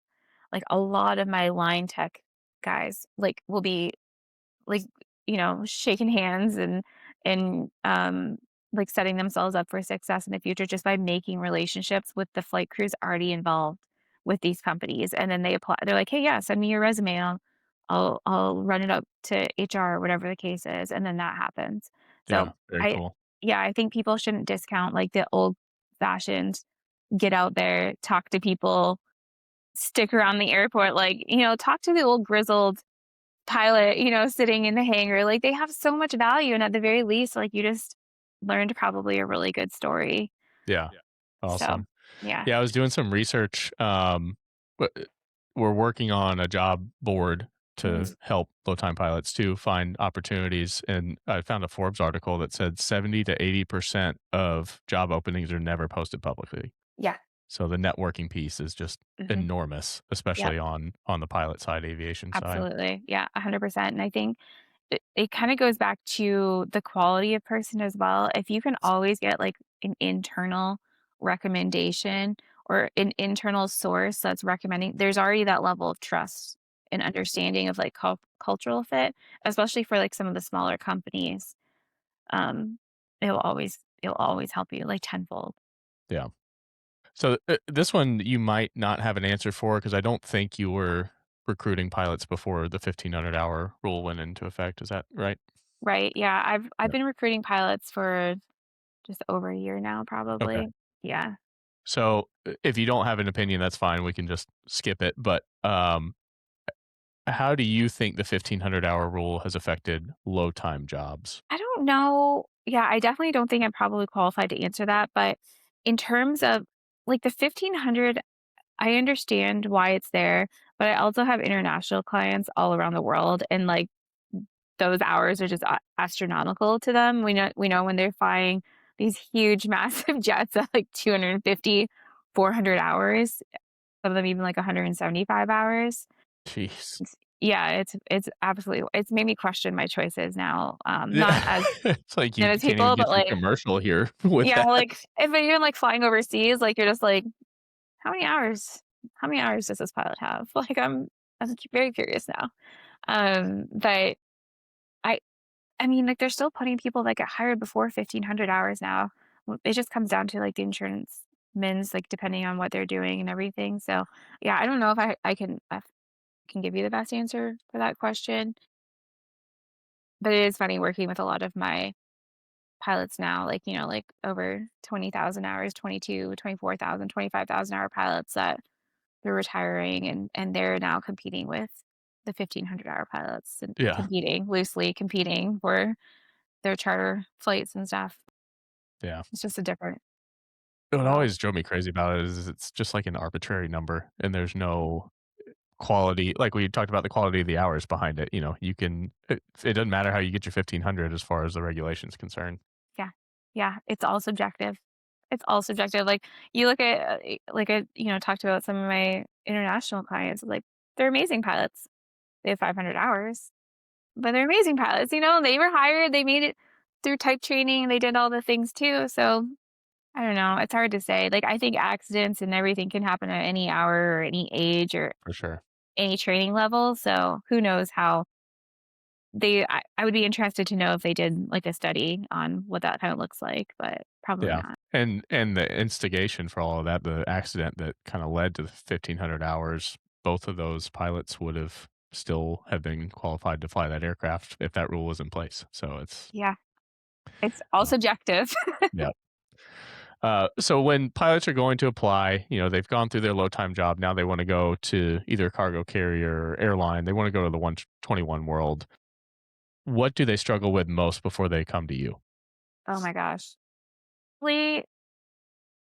Like a lot of my line tech guys, like, will be like, shaking hands and like setting themselves up for success in the future just by making relationships with the flight crews already involved with these companies. And then they apply. They're like, "Hey, yeah, send me your resume. I'll run it up to HR or whatever the case is." And then that happens. So Yeah, very I cool. yeah, I think people shouldn't discount like the old fashioned get out there, talk to people, stick around the airport, like, talk to the old grizzled pilot, sitting in the hangar. Like, they have so much value, and at the very least, like, you just learned probably a really good story. Yeah. So, Awesome. yeah. Yeah, I was doing some research. But we're working on a job board to Mhm. help low time pilots to find opportunities. And I found a Forbes article that said 70 to 80% of job openings are never posted publicly. Yeah. So the networking piece is just Mhm. enormous, Yep. especially on the pilot side, aviation side. Absolutely. Yeah, 100%. And I think it kinda goes back to the quality of person as well. If you can always get, like, an internal recommendation or an internal source that's recommending, there's already that level of trust and understanding of, like, cultural fit, especially for, like, some of the smaller companies. Um, it'll always help you, like, tenfold. Yeah. So this one you might not have an answer for because I don't think you were recruiting pilots before the 1,500-hour rule went into effect. Is that right? Right, yeah, I've Yeah. been recruiting pilots for just over a year now, Okay. probably. Yeah. So if you don't have an opinion, that's fine. We can just skip it. But how do you think the 1,500-hour rule has affected low time jobs? I don't know. Yeah, I definitely don't think I'm probably qualified to answer that, but in terms of like the 1,500, I understand why it's there, but I also have international clients all around the world, and like those hours are just astronomical to them. We know when they're flying these huge massive jets at like 250, 400 hours, some of them even like 175 hours. Jeez. Yeah, it's absolutely, it's made me question my choices now. Yeah. Not as It's like you those can't even people, but get your like, commercial here with yeah, that. like if you're even like flying overseas, like you're just like, how many hours? How many hours does this pilot have? Like I'm very curious now. But I I mean, like they're still putting people that get hired before 1,500 hours now. It just comes down to like the insurance mins, like depending on what they're doing and everything. So yeah, I don't know if I can give you the best answer for that question. But it is funny working with a lot of my pilots now, like, like over 20,000 hours, 22, 24,000, 25,000 hour pilots that they're retiring and they're now competing with the 1,500-hour pilots and Yeah. loosely competing for their charter flights and stuff. Yeah. It's just a different What world. always drove me crazy about it is it's just like an arbitrary number and there's no quality. Like we talked about the quality of the hours behind it. You can, it doesn't matter how you get your 1,500 as far as the regulation's concerned. Yeah. Yeah. It's all subjective. It's all subjective. Like you look at, like I, talked about some of my international clients, like they're amazing pilots. They have 500 hours. But they're amazing pilots, they were hired, they made it through type training, they did all the things too, so I don't know, it's hard to say. Like, I think accidents and everything can happen at any hour or any age or For sure. any training level, so who knows how I would be interested to know if they did, like, a study on what that kinda looks like, but probably Yeah. not. And the instigation for all of that, the accident that kind of led to the 1,500 hours, both of those pilots would have still have been qualified to fly that aircraft if that rule was in place. So it's, Yeah, it's all uh, subjective. yeah. So when pilots are going to apply, they've gone through their low time job. Now they want to go to either cargo carrier or airline. They want to go to the 121 world. What do they struggle with most before they come to you? Oh my gosh. Really,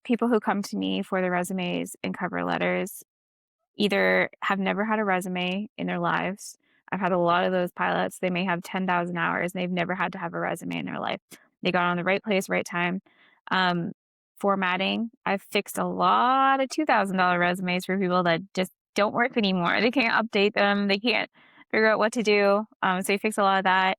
people who come to me for their resumes and cover letters either have never had a resume in their lives. I've had a lot of those pilots. They may have 10,000 hours and they've never had to have a resume in their life. They got on the right place, right time. Um, Formatting. I've fixed a lot of $2,000 resumes for people that just don't work anymore. They can't update them. They can't figure out what to do. So you fix a lot of that.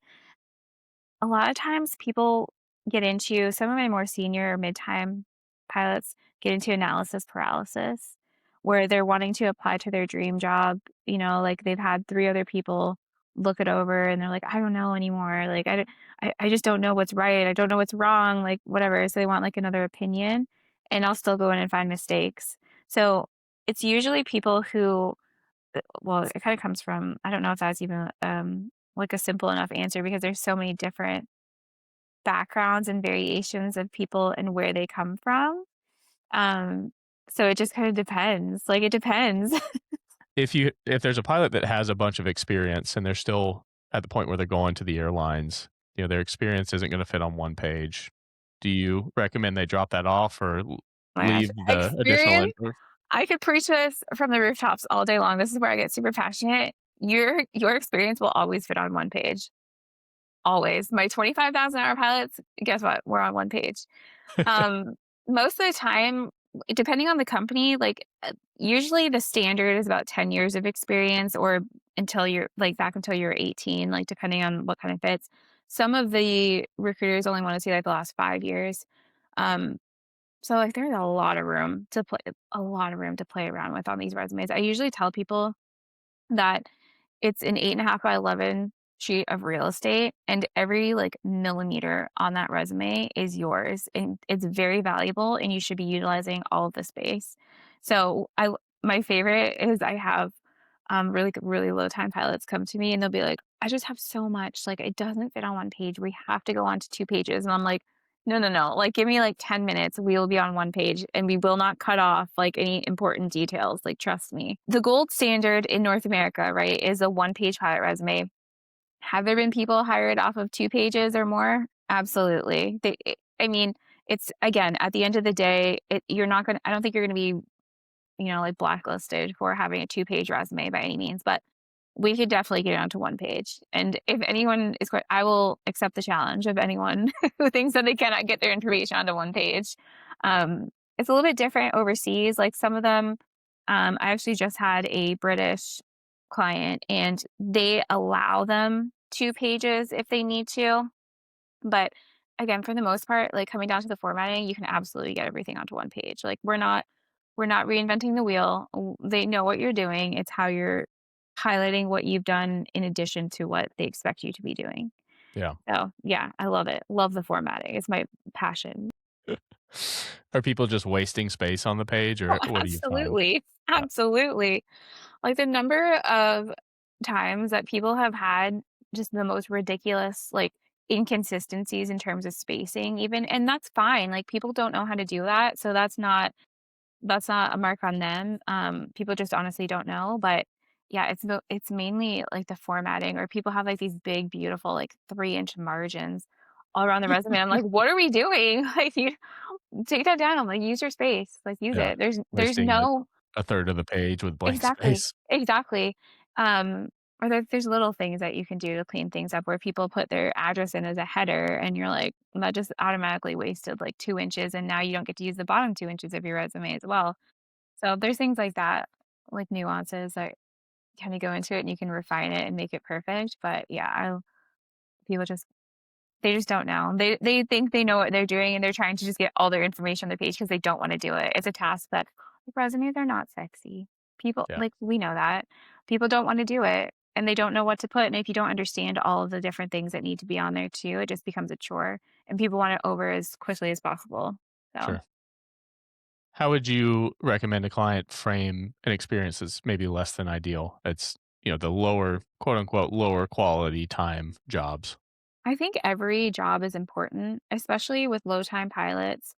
a lot of times people get into some of my more senior mid-time pilots get into analysis paralysis where they're wanting to apply to their dream job, like they've had 3 other people look it over and they're like, "I don't know anymore. Like I just don't know what's right. I don't know what's wrong, like whatever." So they want like another opinion and I'll still go in and find mistakes. So it's usually people who well, it kind of comes from I don't know if that's even like a simple enough answer because there's so many different backgrounds and variations of people and where they come from. Um, so it just kind of depends. Like it depends. If there's a pilot that has a bunch of experience and they're still at the point where they're going to the airlines, their experience isn't going to fit on one page. Do you recommend they drop that off or My gosh, leave the additional experience. info? I could preach this from the rooftops all day long. This is where I get super passionate. Your experience will always fit on one page. Always. My 25,000-hour pilots, guess what? We're on one page. Um, Most of the time, depending on the company, like usually the standard is about 10 years of experience or until you're like back until you're 18, like depending on what kind of fits. Some of the recruiters only want to see like the last 5 years. Um, so like there's a lot of room to play around with on these resumes. I usually tell people that it's an 8.5 by 11 sheet of real estate, and every, like, millimeter on that resume is yours, and it's very valuable, and you should be utilizing all of the space. So, my favorite is I have, really low-time pilots come to me, and they'll be like, "I just have so much, like, it doesn't fit on 1 page, we have to go on to 2 pages," and I'm like, "No, no, no, like, give me, like, 10 minutes, we will be on 1 page, and we will not cut off, like, any important details, like, trust me." The gold standard in North America, right, is a one-page pilot resume. Have there been people hired off of 2 pages or more? Absolutely. I mean, it's again, at the end of the day, you're not gonna I don't think you're gonna be, like, blacklisted for having a two-page resume by any means, but we could definitely get it onto one page, and if anyone is I will accept the challenge of anyone who thinks that they cannot get their information onto one page. It's a little bit different overseas, like, some of them I actually just had a British client, and they allow them 2 pages if they need to, but again, for the most part, like, coming down to the formatting, you can absolutely get everything onto one page. Like, we're not reinventing the wheel. They know what you're doing. It's how you're highlighting what you've done in addition to what they expect you to be doing. Yeah. So, yeah, I love it. Love the formatting. It's my passion. Are people just wasting space on the page Oh, or what do you find? absolutely. Yeah. Absolutely. Like, the number of times that people have had just the most ridiculous, like, inconsistencies in terms of spacing even, and that's fine. Like, people don't know how to do that, so that's not a mark on them. People just honestly don't know, but yeah, it's mainly like the formatting or people have like these big, beautiful, like 3-inch margins all around the resume. I'm like, what are we doing? Like, you take that down. I'm like, use your space, like use Yeah. it. There's Wasting no a third of the page with blank exactly, space. exactly. Or there's little things that you can do to clean things up where people put their address in as a header, and you're like, that just automatically wasted like 2 inches, and now you don't get to use the bottom 2 inches of your resume as well. So there's things like that, like nuances that kind of go into it and you can refine it and make it perfect. But yeah, people they just don't know. They think they know what they're doing and they're trying to just get all their information on the page because they don't want to do it. It's a task that like, resumes are not sexy. People Yeah, like we know that. People don't want to do it and they don't know what to put. And if you don't understand all of the different things that need to be on there too, it just becomes a chore and people want it over as quickly as possible. So sure. How would you recommend a client frame an experience that's maybe less than ideal? It's, the lower, quote unquote, lower quality time jobs. I think every job is important, especially with low time pilots.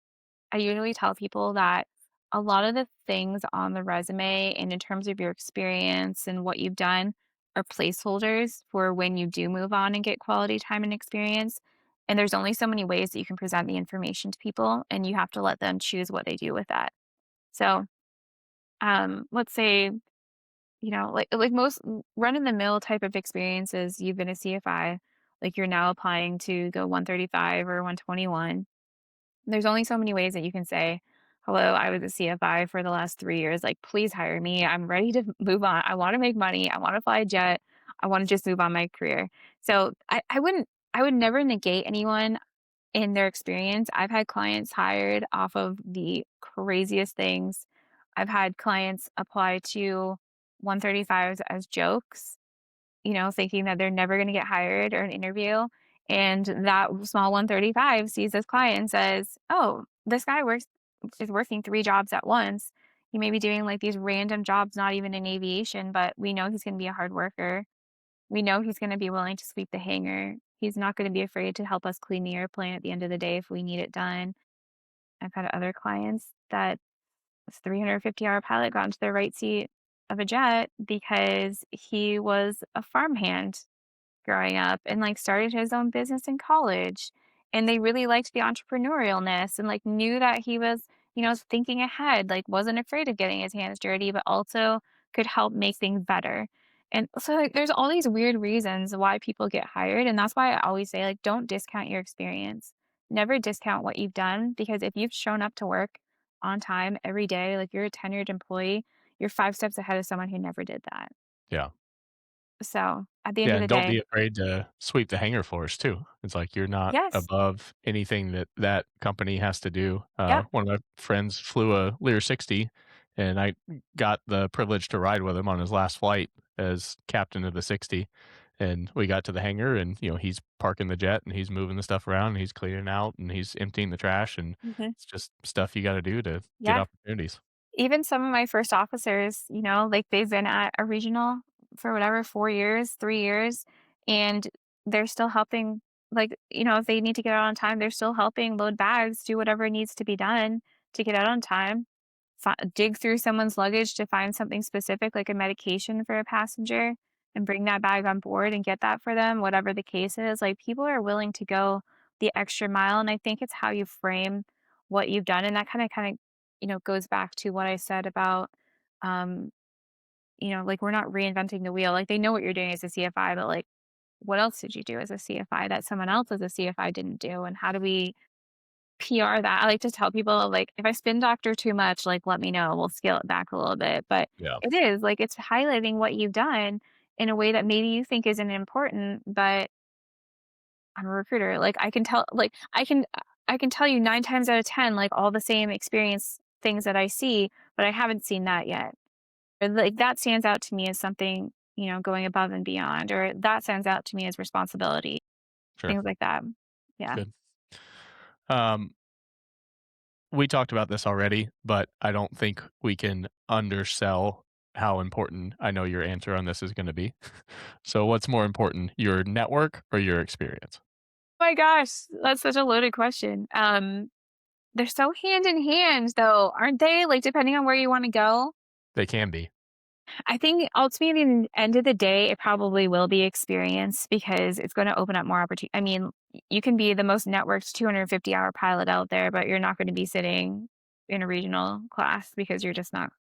I usually tell people that a lot of the things on the resume and in terms of your experience and what you've done are placeholders for when you do move on and get quality time and experience. And there's only so many ways that you can present the information to people, and you have to let them choose what they do with that. So, let's say, like most run in the mill type of experiences, you've been a CFI, like you're now applying to go 135 or 121. There's only so many ways that you can say, "Hello, I was a CFI for the last 3 years, like, please hire me. I'm ready to move on. I wanna make money. I wanna fly a jet. I wanna just move on my career." So, I wouldn't I would never negate anyone in their experience. I've had clients hired off of the craziest things. I've had clients apply to 135s as jokes, thinking that they're never going to get hired or an interview. And that small 135 sees this client and says, "Oh, this guy is working 3 jobs at once. He may be doing like these random jobs, not even in aviation, but we know he's going to be a hard worker. We know he's going to be willing to sweep the hangar. He's not going to be afraid to help us clean the airplane at the end of the day if we need it done." I've had other clients that this 350-hour pilot got into the right seat of a jet because he was a farmhand growing up and like started his own business in college. And they really liked the entrepreneurialness and like knew that he was, thinking ahead, like wasn't afraid of getting his hands dirty, but also could help make things better. And so like there's all these weird reasons why people get hired. And that's why I always say, like, don't discount your experience. Never discount what you've done, because if you've shown up to work on time every day, like you're a tenured employee, you're 5 steps ahead of someone who never did that. Yeah. So at the end Yeah, of the and don't day, be afraid to sweep the hangar floors too. It's like you're not yes. above anything that that company has to do. Yeah. One of my friends flew a Lear 60, and I got the privilege to ride with him on his last flight as captain of the 60. And we got to the hangar, and he's parking the jet, and he's moving the stuff around, and he's cleaning out, and he's emptying the trash, and Mhm. it's just stuff you got to do to get Yeah. opportunities. Even some of my first officers, like they've been at a regional for whatever, 4 years, 3 years, and they're still helping, like, if they need to get out on time, they're still helping load bags, do whatever needs to be done to get out on time. Dig through someone's luggage to find something specific, like a medication for a passenger, and bring that bag on board and get that for them, whatever the case is. Like, people are willing to go the extra mile, and I think it's how you frame what you've done, and that kinda, goes back to what I said about, um, like, we're not reinventing the wheel. Like, they know what you're doing as a CFI, but, like, what else did you do as a CFI that someone else as a CFI didn't do, and how do we PR that? I like to tell people, like, if I spin doctor too much, like, let me know. We'll scale it back a little bit. But Yeah, it is like it's highlighting what you've done in a way that maybe you think isn't important, but I'm a recruiter. Like I can tell, like I can tell you 9 times out of 10, like all the same experience things that I see, but I haven't seen that yet. Or like that stands out to me as something, going above and beyond, or that stands out to me as responsibility, sure. things like that. Yeah. Good. Um, we talked about this already, but I don't think we can undersell how important I know your answer on this is going to be. So, what's more important, your network or your experience? Oh my gosh, that's such a loaded question. They're so hand in hand though, aren't they? Like, depending on where you wanna go. They can be, I think ultimately, in the end of the day, it probably will be experience because it's gonna open up more opportunity. I mean, you can be the most networked 250-hour pilot out there, but you're not gonna be sitting in a regional class because you're just not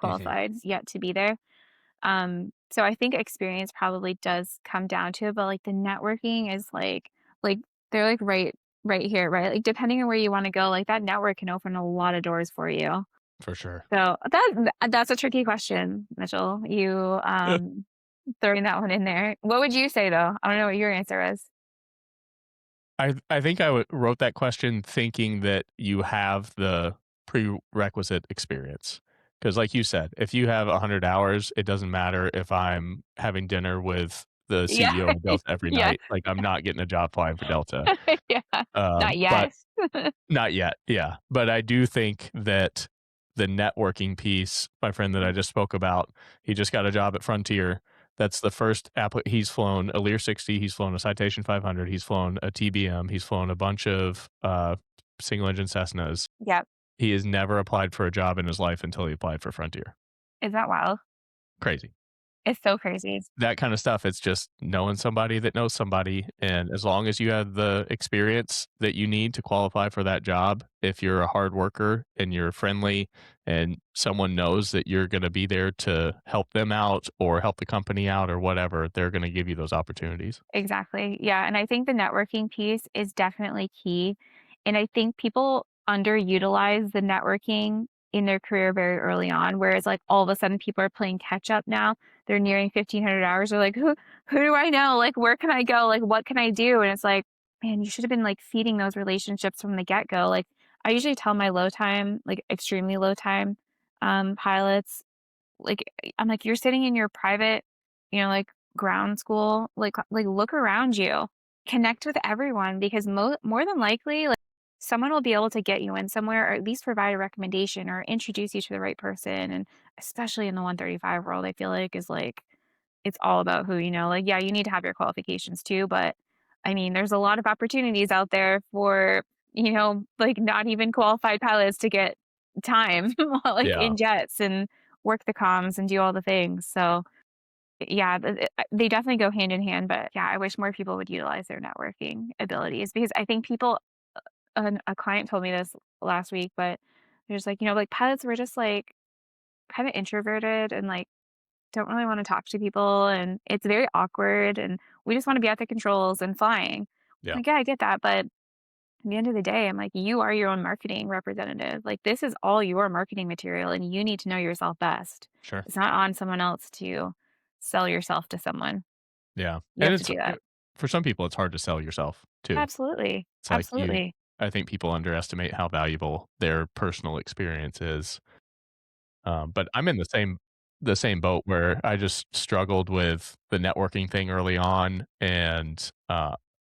Mhm, qualified yet to be there. So I think experience probably does come down to it, but, like, the networking is, like, they're, like, right here, right? Like, depending on where you wanna go, like, that network can open a lot of doors for you. for sure. So that's a tricky question, Mitchell. You, throwing that one in there. What would you say, though? I don't know what your answer is. I think wrote that question thinking that you have the prerequisite experience. Because, like you said, if you have 100 hours, it doesn't matter if I'm having dinner with the Yeah. CEO of Delta every Yeah. night. Like, I'm not getting a job flying for Delta. Yeah. Not But yet. not yet, yeah, but I do think that the networking piece, my friend that I just spoke about, he just got a job at Frontier. That's the first he's flown a Lear 60, he's flown a Citation 500, he's flown a TBM, he's flown a bunch of, single engine Cessnas. Yep. He has never applied for a job in his life until he applied for Frontier. Is that wild? Crazy. It's so crazy. That kind of stuff, it's just knowing somebody that knows somebody, and as long as you have the experience that you need to qualify for that job, if you're a hard worker and you're friendly and someone knows that you're gonna be there to help them out or help the company out or whatever, they're gonna give you those opportunities. Exactly. Yeah, and I think the networking piece is definitely key, and I think people underutilize the networking in their career very early on, whereas like all of a sudden people are playing catch up now. They're nearing 1,500 hours. They're like, who do I know? Like, where can I go? Like, what can I do? And it's like, man, you should have been like feeding those relationships from the get go. Like, I usually tell my low time, like extremely low time pilots, like I'm like, you're sitting in your private, like ground school, like look around you, connect with everyone because more than likely, like someone will be able to get you in somewhere or at least provide a recommendation or introduce you to the right person. And especially in the 135 world, I feel like is like it's all about who you know. Like, yeah, you need to have your qualifications too, but I mean, there's a lot of opportunities out there for, like not even qualified pilots to get time like Yeah. in jets and work the comms and do all the things. So, yeah, they definitely go hand in hand. But yeah, I wish more people would utilize their networking abilities because I think people, a client told me this last week, but they're just like, like pilots were just like kind of introverted and like don't really want to talk to people and it's very awkward and we just want to be at the controls and flying. Yeah. Like, yeah, I get that, but at the end of the day, I'm like, you are your own marketing representative. Like, this is all your marketing material and you need to know yourself best. Sure. It's not on someone else to sell yourself to someone. Yeah. You And have to it's do that. for some people, it's hard to sell yourself too. Absolutely. It's like Absolutely. I think people underestimate how valuable their personal experience is. But I'm in the same boat where I just struggled with the networking thing early on, and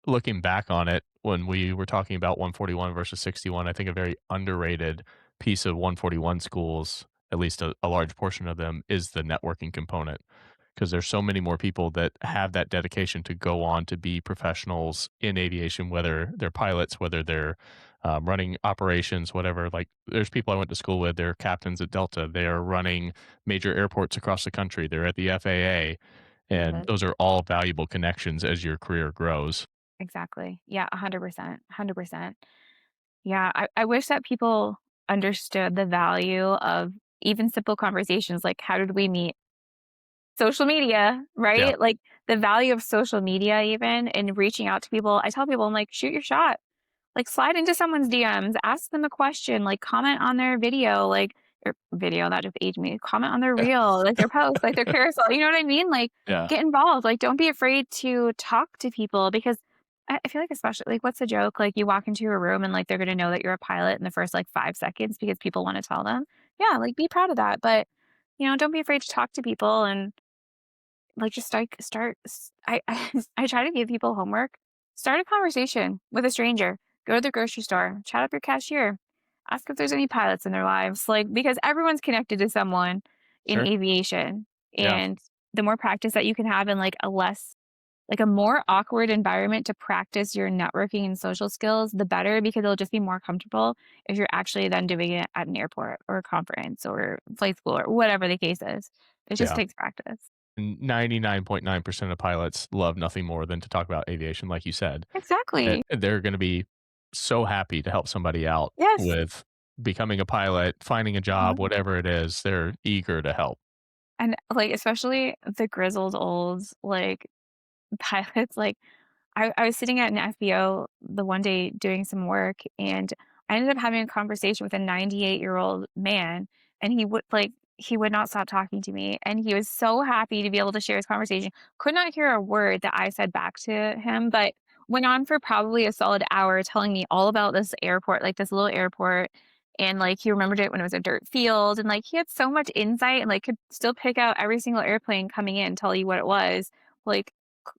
looking back on it, when we were talking about 141 versus 61, I think a very underrated piece of 141 schools, at least a large portion of them, is the networking component. Because there's so many more people that have that dedication to go on to be professionals in aviation, whether they're pilots, whether they're running operations, whatever. Like, there's people I went to school with, they're captains at Delta, they're running major airports across the country, they're at the FAA, Love and it. those are all valuable connections as your career grows. Exactly. Yeah, 100%. 100%. Yeah, I wish that people understood the value of even simple conversations like, how did we meet? Social media, Yeah, right? Like, the value of social media even and reaching out to people. I tell people, I'm like, "Shoot your shot." Like, slide into someone's DMs, ask them a question, like, comment on their video, like or video, that just aged me. Comment on their reel, like, their post, like, their carousel, you know what I mean? Like, yeah, get involved, like, don't be afraid to talk to people because I feel like especially like, what's the joke? Like, you walk into a room and, like, they're gonna know that you're a pilot in the first, like, 5 seconds because people wanna tell them. Yeah, like, be proud of that, but, don't be afraid to talk to people and like, just start s I try to give people homework. Start a conversation with a stranger. Go to the grocery store, chat up your cashier, ask if there's any pilots in their lives, like, because everyone's connected to someone in sure. aviation, Yeah, and the more practice that you can have in, like, a more awkward environment to practice your networking and social skills, the better because it'll just be more comfortable if you're actually then doing it at an airport or a conference or flight school or whatever the case is. It just yeah. takes practice. And 99.9% of pilots love nothing more than to talk about aviation, like you said. And Exactly. they're gonna be so happy to help somebody out Yes. with becoming a pilot, finding a Uh-huh. job, whatever it is, they're eager to help. And, like, especially the grizzled old, like, pilots, like, I was sitting at an FBO the one day doing some work, and I ended up having a conversation with a 98-year-old man, and he would not stop talking to me, and he was so happy to be able to share his conversation. Could not hear a word that I said back to him, but went on for probably a solid hour telling me all about this airport, like, this little airport, and, like, he remembered it when it was a dirt field, and, like, he had so much insight and, like, could still pick out every single airplane coming in, tell you what it was, like,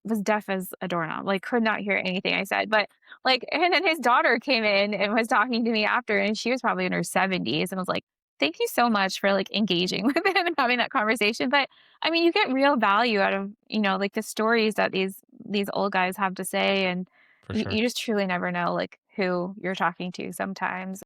was deaf as a doorknob, like, could not hear anything I said, but, like and then his daughter came in and was talking to me after, and she was probably in her 70s and was like, "Thank you so much for, like, engaging with him and having that conversation," but, I mean, you get real value out of, like, the stories that these old guys have to say, and For you sure. just truly never know, like, who you're talking to sometimes.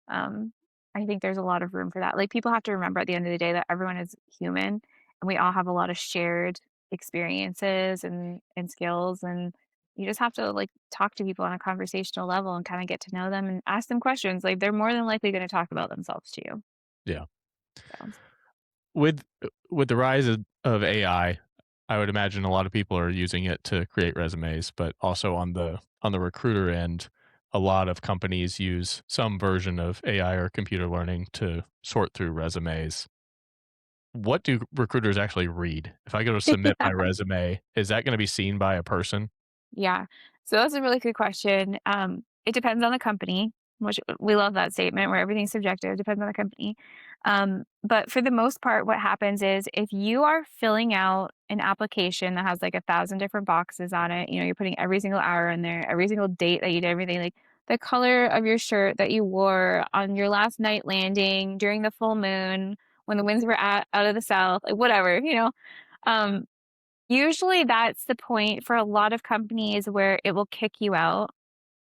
Um, I think there's a lot of room for that. Like, people have to remember at the end of the day that everyone is human and we all have a lot of shared experiences and skills, and you just have to, like, talk to people on a conversational level and kinda get to know them and ask them questions, like, they're more than likely gonna talk about themselves to you, Yeah. so With the rise of AI, I would imagine a lot of people are using it to create resumes, but also on the recruiter end, a lot of companies use some version of AI or computer learning to sort through resumes. What do recruiters actually read? If I go to submit my resume, is that gonna be seen by a person? Yeah. So that's a really good question. It depends on the company, which we love that statement where everything's subjective, depends on the company. But for the most part, what happens is if you are filling out an application that has like 1,000 different boxes on it, you're putting every single hour in there, every single date that you did everything, like the color of your shirt that you wore on your last night landing during the full moon, when the winds were out of the south, like whatever. Um, Usually that's the point for a lot of companies where it will kick you out.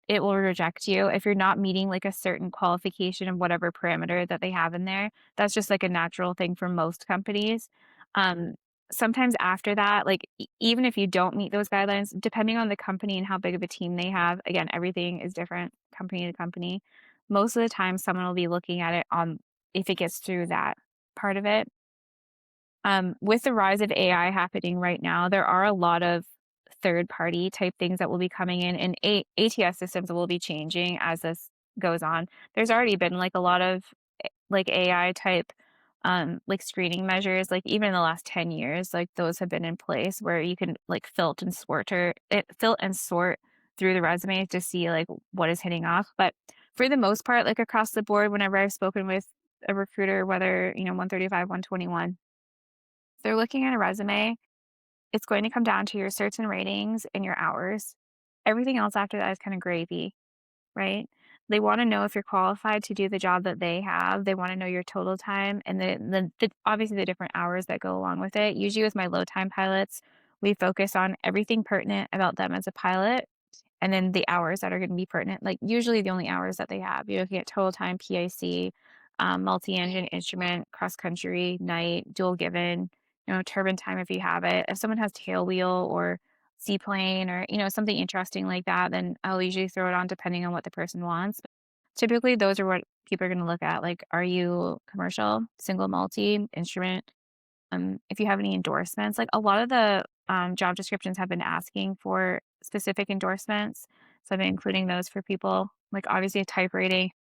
It will reject you if you're not meeting like a certain qualification of whatever parameter that they have in there. That's just like a natural thing for most companies. Um, Sometimes after that, like even if you don't meet those guidelines, depending on the company and how big of a team they have, again, everything is different company to company. Most of the time, someone will be looking at it on if it gets through that part of it. With the rise of AI happening right now, there are a lot of third party type things that will be coming in, and ATS systems will be changing as this goes on. There's already been like a lot of like AI type like screening measures, like even in the last 10 years, like those have been in place where you can like filter and sort through the resumes to see like what is hitting off. But for the most part, like across the board, whenever I've spoken with a recruiter, whether 135, 121, if they're looking at a resume, it's going to come down to your certs and ratings and your hours. Everything else after that is kind of gravy, right? They want to know if you're qualified to do the job that they have. They want to know your total time and obviously the different hours that go along with it. Usually with my low time pilots, we focus on everything pertinent about them as a pilot and then the hours that are going to be pertinent, like usually the only hours that they have. You're looking at total time, PIC, multi-engine instrument, cross country, night, dual given, turbine time if you have it. If someone has tail wheel or seaplane or something interesting like that, then I'll usually throw it on depending on what the person wants. Typically, those are what people are going to look at. Like, are you commercial, single, multi, instrument? If you have any endorsements, like a lot of the job descriptions have been asking for specific endorsements. So I've been including those for people, like obviously a type rating.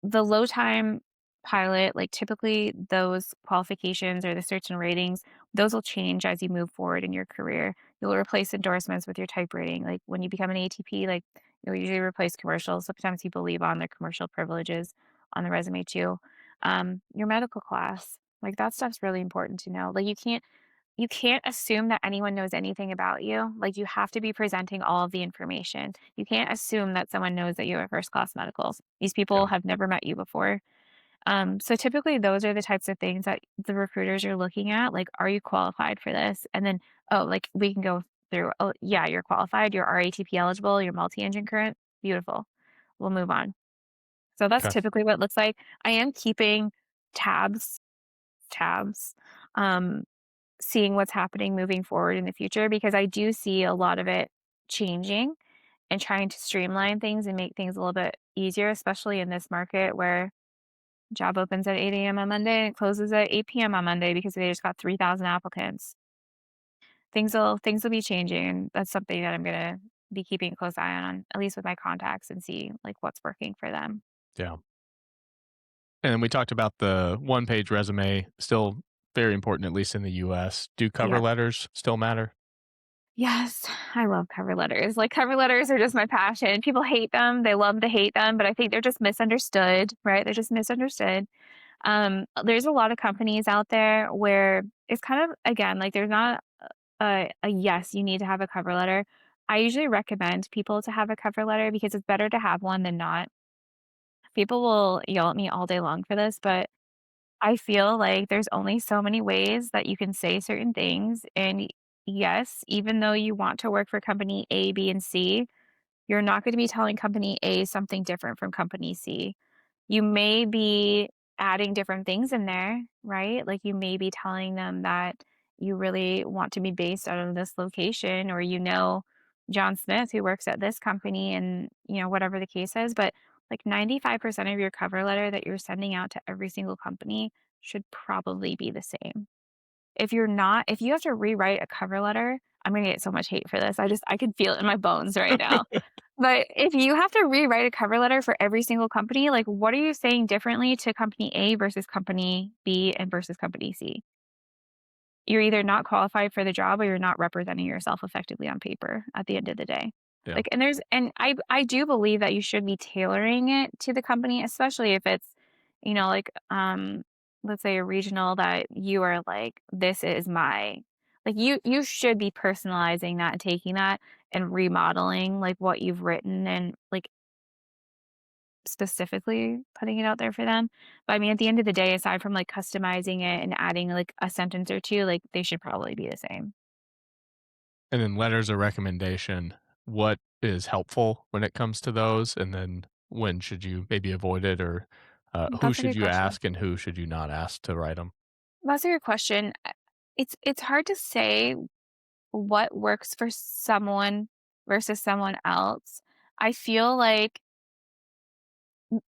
The low time pilot, like typically those qualifications or the certs and ratings, those will change as you move forward in your career. You'll replace endorsements with your type rating. Like when you become an ATP, like you'll usually replace commercial. Sometimes people leave on their commercial privileges on the resume too. Your medical class, like that stuff's really important to know. Like you can't assume that anyone knows anything about you. Like you have to be presenting all of the information. You can't assume that someone knows that you have first class medicals. These people Yeah. have never met you before. So typically those are the types of things that the recruiters are looking at. Like, are you qualified for this? And then, oh, like we can go through, oh, yeah, you're qualified, you're RATP eligible, you're multi-engine current. Beautiful. We'll move on. So that's Okay. typically what it looks like. I am keeping tabs, um, seeing what's happening moving forward in the future because I do see a lot of it changing and trying to streamline things and make things a little bit easier, especially in this market where job opens at 8 a.m. on Monday and it closes at 8 p.m. on Monday because they just got 3,000 applicants. Things will be changing, and that's something that I'm gonna be keeping a close eye on, at least with my contacts, and see like what's working for them. Yeah. And then we talked about the one-page resume, still very important, at least in the US. Do cover Yeah. letters still matter? Yes, I love cover letters. Like cover letters are just my passion. People hate them. They love to hate them, but I think they're just misunderstood, right? They're just misunderstood. There's a lot of companies out there where it's kind of again like there's not a yes, you need to have a cover letter. I usually recommend people to have a cover letter because it's better to have one than not. People will yell at me all day long for this, but I feel like there's only so many ways that you can say certain things. And yes, even though you want to work for company A, B, and C, you're not going to be telling company A something different from company C. You may be adding different things in there, right? Like you may be telling them that you really want to be based out of this location or John Smith who works at this company and whatever the case is, but like 95% of your cover letter that you're sending out to every single company should probably be the same. If you have to rewrite a cover letter, I'm going to get so much hate for this. I can feel it in my bones right now. But if you have to rewrite a cover letter for every single company, like what are you saying differently to company A versus company B and versus company C? You're either not qualified for the job or you're not representing yourself effectively on paper at the end of the day. Yeah. Like, and there's, and I do believe that you should be tailoring it to the company, especially if it's, like, let's say a regional that you are like, this is my, like you should be personalizing that and taking that and remodeling like what you've written and like specifically putting it out there for them. But I mean, at the end of the day, aside from like customizing it and adding like a sentence or two, like they should probably be the same. And then letters of recommendation, what is helpful when it comes to those? And then when should you maybe avoid it, or who That's a should good you question. ask and who should you not ask to write them? That's a good question. It's hard to say what works for someone versus someone else. I feel like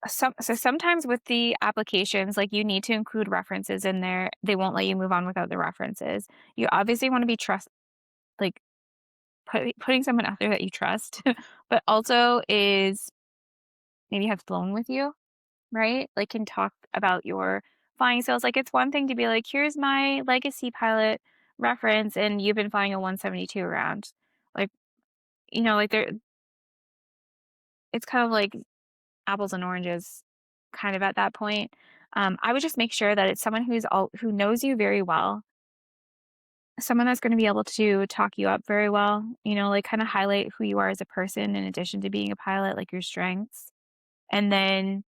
sometimes with the applications, like you need to include references in there. They won't let you move on without the references. You obviously want to be like putting someone out there that you trust, but also is maybe have flown with you, right? Like can talk about your flying skills. Like it's one thing to be like, here's my legacy pilot reference, and you've been flying a 172 around. Like, like there, it's kind of like apples and oranges, kind of at that point. I would just make sure that it's someone who knows you very well, someone that's going to be able to talk you up very well. Like kind of highlight who you are as a person in addition to being a pilot, like your strengths, and then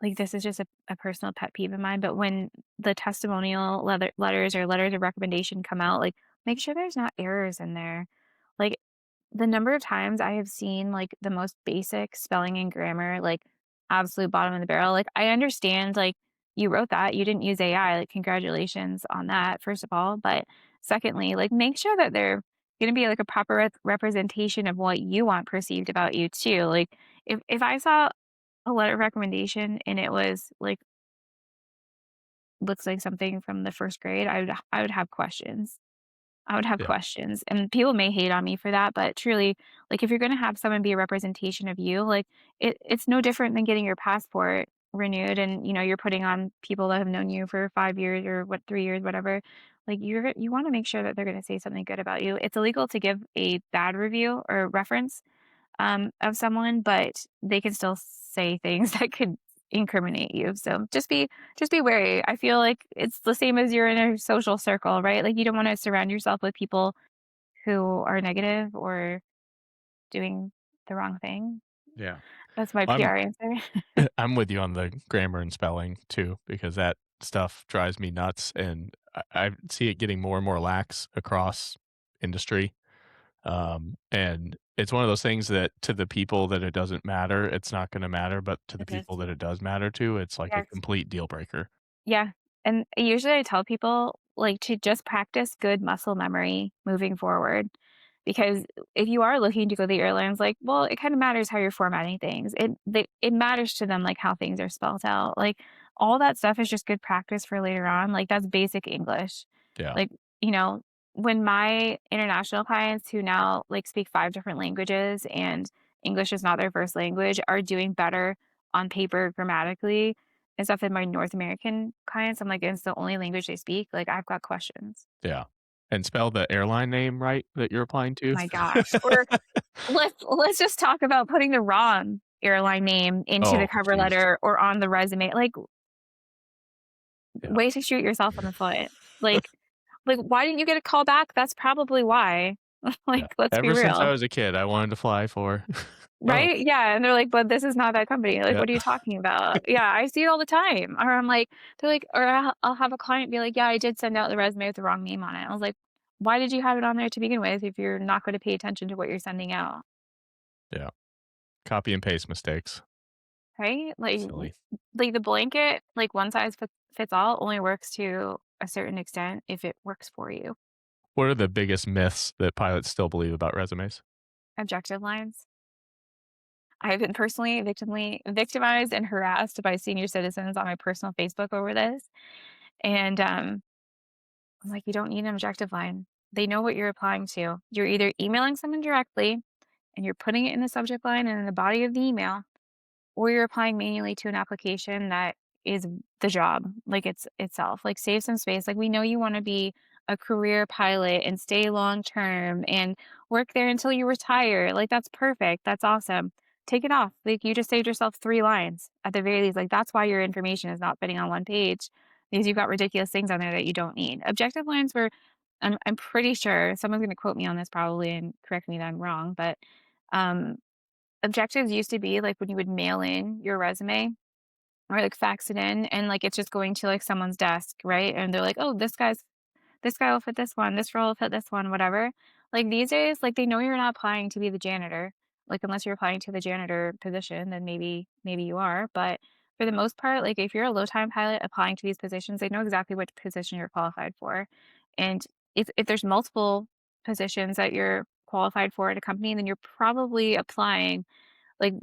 like, this is just a personal pet peeve of mine, but when the testimonial letters or letters of recommendation come out, like, make sure there's not errors in there. Like, the number of times I have seen, like, the most basic spelling and grammar, like, absolute bottom of the barrel. Like, I understand, like, you wrote that, you didn't use AI, like, congratulations on that, first of all. But secondly, like, make sure that they're gonna be, like, a proper representation of what you want perceived about you too. Like, if I saw a letter of recommendation and it was like looks like something from the 1st grade, I would have questions. I would have Yeah. questions, and people may hate on me for that, but truly, like, if you're gonna have someone be a representation of you, like, it's no different than getting your passport renewed and, you're putting on people that have known you for 5 years or 3 years, whatever. Like, you wanna make sure that they're gonna say something good about you. It's illegal to give a bad review or reference, of someone, but they can still say things that could incriminate you. So just be wary. I feel like it's the same as you're in a social circle, right? Like you don't want to surround yourself with people who are negative or doing the wrong thing. Yeah. That's my I'm PR answer. I'm with you on the grammar and spelling too, because that stuff drives me nuts, and I see it getting more and more lax across industry. And it's one of those things that to the people that it doesn't matter, it's not going to matter, but to the It is. people that it does matter to, it's like a Yes. complete deal breaker. Yeah, and usually I tell people, like, to just practice good muscle memory moving forward, because if you are looking to go the airlines, like, well, it kinda matters how you're formatting things. It matters to them, like, how things are spelled out, like, all that stuff is just good practice for later on, like, that's basic English. Yeah. Like, you know, when my international clients who now, like, speak 5 different languages and English is not their first language are doing better on paper grammatically and stuff than my North American clients, I'm like, "It's the only language they speak." Like, I've got questions. Yeah. And spell the airline name right that you're applying to. My gosh. Or let's just talk about putting the wrong airline name into the Oh, cover jeez. letter or on the resume. Like, Yeah. way to shoot yourself in the foot. Like why didn't you get a call back? That's probably why. Yeah. Like, let's be Ever since I real. was a kid, I wanted to fly for Oh, Right? Yeah, and they're like, "But this is not that company." Like, yeah. "What are you talking about?" Yeah, I see it all the time. Or I'm like they're like or I'll have a client be like, "Yeah, I did send out the resume with the wrong name on it." I was like, "Why did you have it on there to begin with if you're not gonna pay attention to what you're sending out?" Yeah. Copy and paste mistakes. Right? Silly. Like the blanket, like one size fits all only works to a certain extent if it works for you. What are the biggest myths that pilots still believe about resumes? Objective lines. I have been personally victimized and harassed by senior citizens on my personal Facebook over this, and, I'm like, "You don't need an objective line. They know what you're applying to. You're either emailing someone directly, and you're putting it in the subject line and in the body of the email, or you're applying manually to an application that is the job, like it's itself. Like save some space. Like we know you want to be a career pilot and stay long term and work there until you retire. Like that's perfect. That's awesome. Take it off. Like you just saved yourself 3 lines at the very least. Like that's why your information is not fitting on one page because you've got ridiculous things on there that you don't need. Objective lines were I'm pretty sure someone's gonna quote me on this probably and correct me that I'm wrong, but um objectives used to be like when you would mail in your resume or like fax it in and like it's just going to like someone's desk, right? And they're like, "Oh, this guy will fit this one, this role will fit this one, whatever." Like these days, like they know you're not applying to be the janitor. Like unless you're applying to the janitor position, then maybe you are, but for the most part, like if you're a low-time pilot applying to these positions, they know exactly what position you're qualified for. And if there's multiple positions that you're qualified for at a company, then you're probably applying like,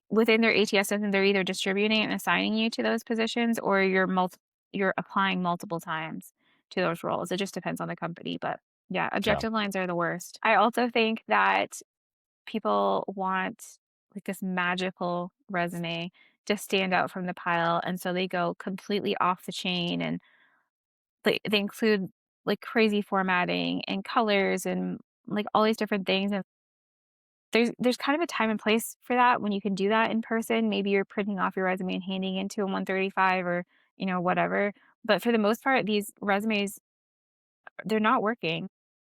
within their ATS system, they're either distributing and assigning you to those positions or you're applying multiple times to those roles. It just depends on the company, but yeah, Yeah. objective lines are the worst. I also think that people want, like, this magical resume to stand out from the pile, and so they go completely off the chain, and they include, like, crazy formatting and colors and, like, all these different things, and there's kind of a time and place for that when you can do that in person. Maybe you're printing off your resume and handing into a 135 or, whatever. But for the most part, these resumes, they're not working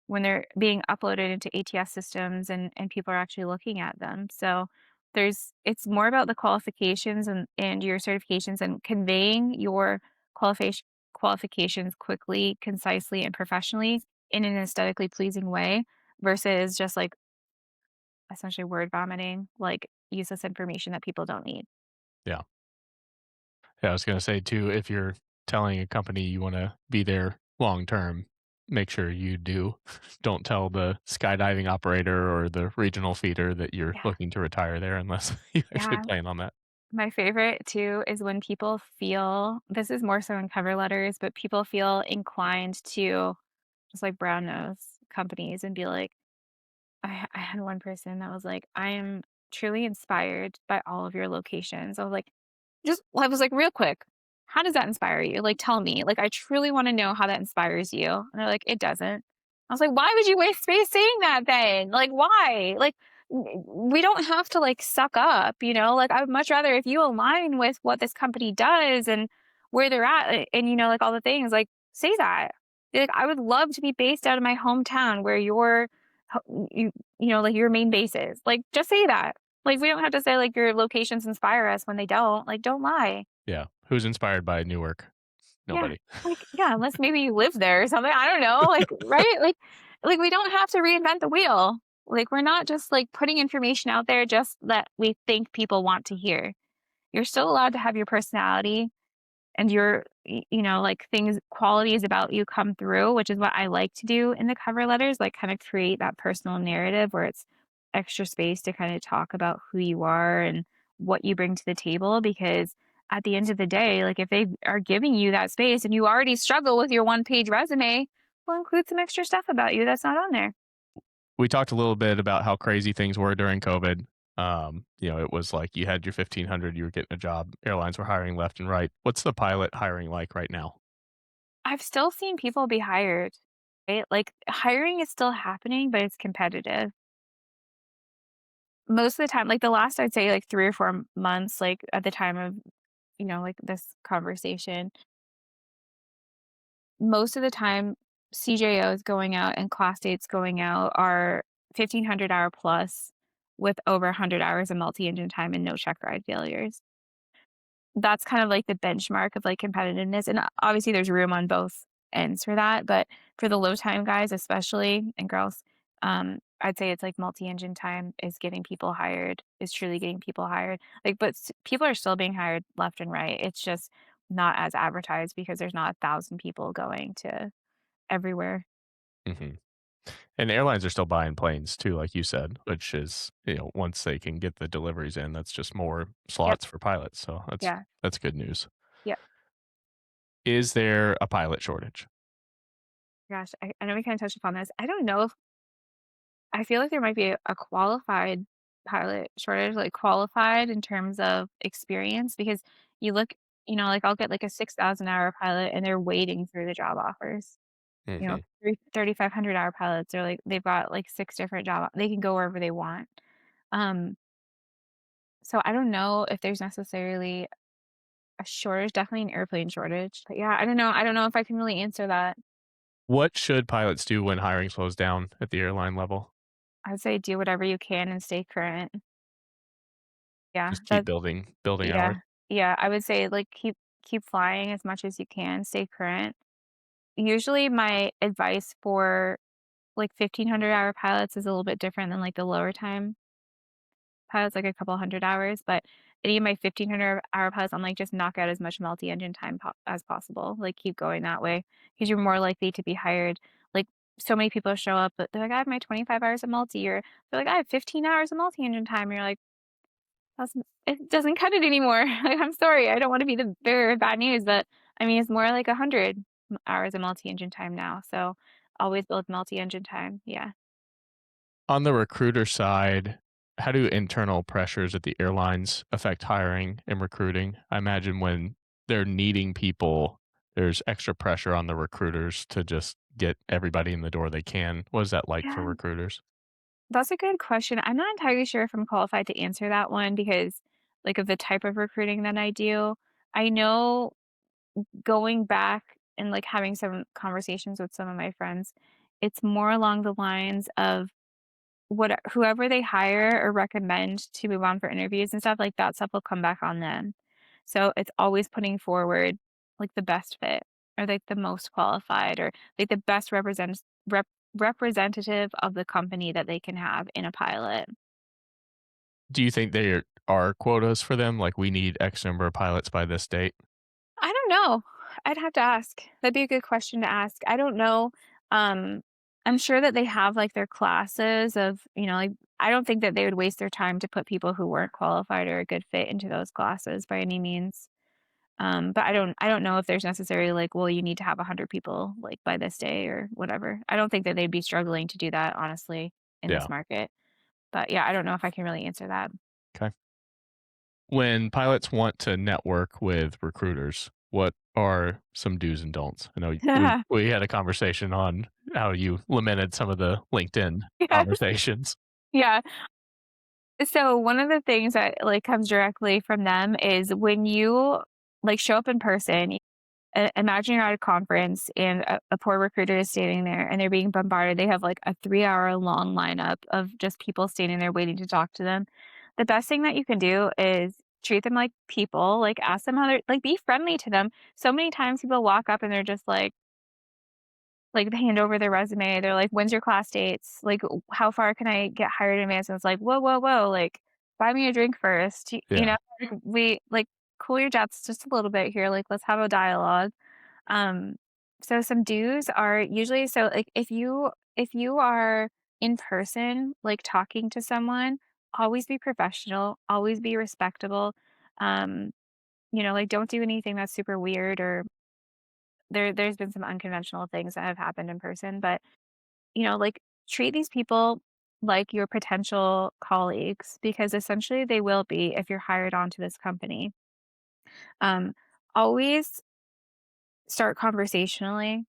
when they're being uploaded into ATS systems and people are actually looking at them. So it's more about the qualifications and your certifications and conveying your qualification qualifications quickly, concisely, and professionally in an aesthetically pleasing way versus just like essentially word vomiting, like, useless information that people don't need. Yeah. Yeah, I was gonna say too, if you're telling a company you wanna be there long term, make sure you do. Don't tell the skydiving operator or the regional feeder that you're Yeah, looking to retire there unless you actually yeah. plan on that. My favorite too is when people feel this is more so in cover letters, but people feel inclined to just, like, brown nose companies and be like I had one person that was like, "I am truly inspired by all of your locations." I was like, I was like, "Real quick, how does that inspire you? Like, tell me. Like, I truly wanna know how that inspires you." And they're like, "It doesn't." I was like, "Why would you waste space saying that then? Like, why? Like, we don't have to, like, suck up, you know? Like, I would much rather if you align with what this company does and where they're at, and, like, all the things, like, say that. Like, I would love to be based out of my hometown where like, your main base is. Like, just say that. Like, we don't have to say, like, your locations inspire us when they don't. Like, don't lie. Yeah. Who's inspired by Newark? Yeah. Nobody. Like, yeah, unless maybe you live there or something. I don't know. Like, right? Like we don't have to reinvent the wheel. Like, we're not just like putting information out there just that we think people want to hear. You're still allowed to have your personality and like things qualities about you come through, which is what I like to do in the cover letters, like kind of create that personal narrative where it's extra space to kind of talk about who you are and what you bring to the table because at the end of the day, like if they are giving you that space and you already struggle with your one-page resume, we'll include some extra stuff about you that's not on there. We talked a little bit about how crazy things were during COVID. It was like you had your 1,500, you were getting a job. Airlines were hiring left and right. What's the pilot hiring like right now? I've still seen people be hired, right? Like hiring is still happening, but it's competitive. Most of the time, like the last I'd say like 3 or 4 months, like at the time of, like this conversation, most of the time CJOs going out and class dates going out are 1,500 hour plus with over 100 hours of multi-engine time and no check ride failures. That's kind of like the benchmark of like competitiveness. And obviously there's room on both ends for that. But for the low time guys, especially and girls, I'd say it's like multi-engine time is getting people hired, is truly getting people hired. Like, but people are still being hired left and right. It's just not as advertised because there's not 1,000 people going to everywhere. hmm And airlines are still buying planes too, like you said, which is, once they can get the deliveries in, that's just more Yep. slots for pilots. So Yeah. that's good news. Yep. Is there a pilot shortage? Gosh, I know we kind of touched upon this. I don't know I feel like there might be a qualified pilot shortage, like qualified in terms of experience because you look, like I'll get like a 6,000-hour pilot and they're wading through the job offers. Hmm. 3,500-hour pilots are like they've got like 6 different they can go wherever they want. Um, so I don't know if there's necessarily a shortage, definitely an airplane shortage. But yeah, I don't know. I don't know if I can really answer that. What should pilots do when hiring slows down at the airline level? I'd say do whatever you can and stay current. Yeah, Just keep that building yeah. hours. Yeah, I would say, like, keep flying as much as you can, stay current. Usually, my advice for, like, 1,500-hour pilots is a little bit different than, like, the lower time pilots, like, a couple 100 hours, but any of my 1,500-hour pilots, I'm like, "Just knock out as much multi-engine time as possible." Like, keep going that way because 'cause you're more likely to be hired. Like, so many people show up, but they're like, "I have my 25 hours of multi," or they're like, "I have 15 hours of multi-engine time," and you're like, doesn't it doesn't cut it anymore. Like, I'm sorry, I don't wanna be the bearer of bad news, but, I mean, it's more like 100 hours of multi-engine time now, so always build multi-engine time, yeah. On the recruiter side, how do internal pressures at the airlines affect hiring and recruiting? I imagine when they're needing people, there's extra pressure on the recruiters to just get everybody in the door they can. What is that like for Yeah, recruiters? that's a good question. I'm not entirely sure if I'm qualified to answer that one because, like, of the type of recruiting that I do. I know going back and, like, having some conversations with some of my friends, it's more along the lines of whoever they hire or recommend to move on for interviews and stuff, like, that stuff will come back on them. So, it's always putting forward, like, the best fit or, like, the most qualified or, like, the best representative of the company that they can have in a pilot. Do you think there are quotas for them? Like, we need X number of pilots by this date? I don't know. I'd have to ask. That'd be a good question to ask. I don't know. Um, I'm sure that they have like their classes of, like I don't think that they would waste their time to put people who weren't qualified or a good fit into those classes by any means. But I don't know if there's necessarily like, well, you need to have 100 people like by this day or whatever. I don't think that they'd be struggling to do that honestly in this Yeah. market. But yeah, I don't know if I can really answer that. Okay. When pilots want to network with recruiters, what are some do's and don'ts? I know we had a conversation on how you lamented some of the LinkedIn Yes. conversations. Yeah. So one of the things that like comes directly from them is when you like show up in person, imagine you're at a conference and a poor recruiter is standing there and they're being bombarded. They have like a 3 hour long lineup of just people standing there waiting to talk to them. The best thing that you can do is treat them like people, like ask them how they're like be friendly to them. So many times people walk up and they're just like, they hand over their resume, they're like, "When's your class dates? Like, how far can I get hired in advance?" And it's like, "Whoa, whoa, whoa, like, buy me a drink first." Yeah. Like, we like, cool your jets just a little bit here, like, let's have a dialogue. Um, so some do's are usually so, like, if you are in person, like, talking to someone, always be professional, always be respectable. Um, like, don't do anything that's super weird or there's been some unconventional things that have happened in person, but like treat these people like your potential colleagues because essentially they will be if you're hired onto this company. Um, always start conversationally,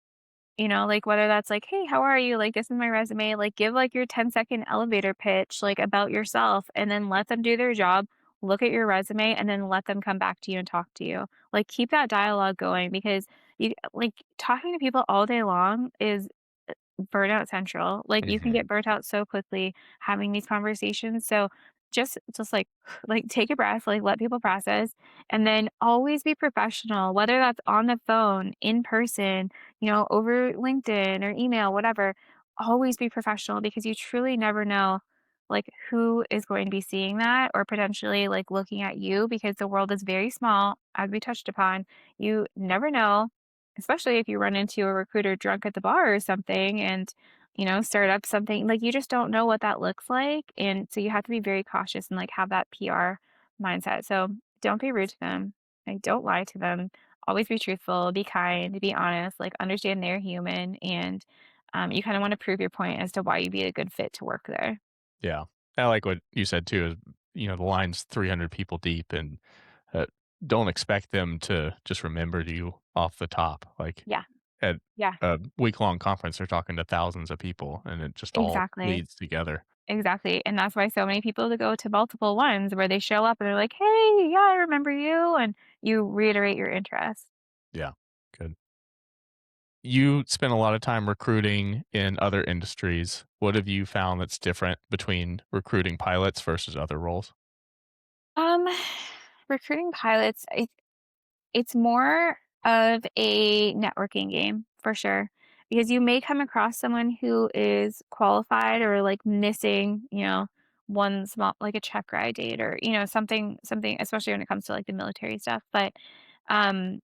like whether that's like, hey, how are you? Like, this is my resume. Like, give like your 10-second elevator pitch, like about yourself, and then let them do their job. Look at your resume and then let them come back to you and talk to you. Like, keep that dialogue going because you like talking to people all day long is burnout central. Like, you can Mhm. get burnt out so quickly having these conversations. So just like like take a breath, like let people process, and then always be professional, whether that's on the phone, in person, over LinkedIn or email, whatever. Always be professional because you truly never know like who is going to be seeing that or potentially like looking at you because the world is very small, as we touched upon. You never know. Especially if you run into a recruiter drunk at the bar or something and, start up something, like, you just don't know what that looks like, and so you have to be very cautious and, like, have that PR mindset. So, don't be rude to them, like, don't lie to them, always be truthful, be kind, be honest, like, understand they're human, and, You kind of want to prove your point as to why you'd be a good fit to work there. Yeah. I like what you said too, is, the line's 300 people deep and uh, don't expect them to just remember you off the top. Like Yeah. at Yeah. a week long conference, they're talking to thousands of people and it just all Exactly. leads together. Exactly. And that's why so many people go to multiple ones where they show up and they're like, hey, yeah, I remember you. And you reiterate your interest. Yeah. Good. You spend a lot of time recruiting in other industries. What have you found that's different between recruiting pilots versus other roles? Um, recruiting pilots, it's more of a networking game for sure. Because you may come across someone who is qualified or like missing, one small like a check ride date or, something, especially when it comes to like the military stuff. But um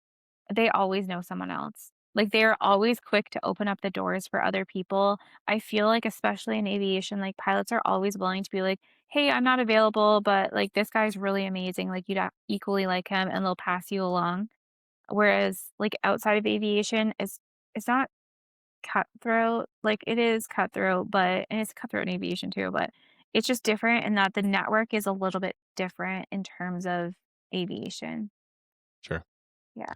they always know someone else. Like, they're always quick to open up the doors for other people. I feel like, especially in aviation, like, pilots are always willing to be like, "Hey, I'm not available, but, like, this guy's really amazing, like, you'd equally like him," and they'll pass you along. Whereas, like, outside of aviation, it's not cutthroat. Like, it is cutthroat, but and it's cutthroat in aviation too, but it's just different in that the network is a little bit different in terms of aviation. Sure. Yeah.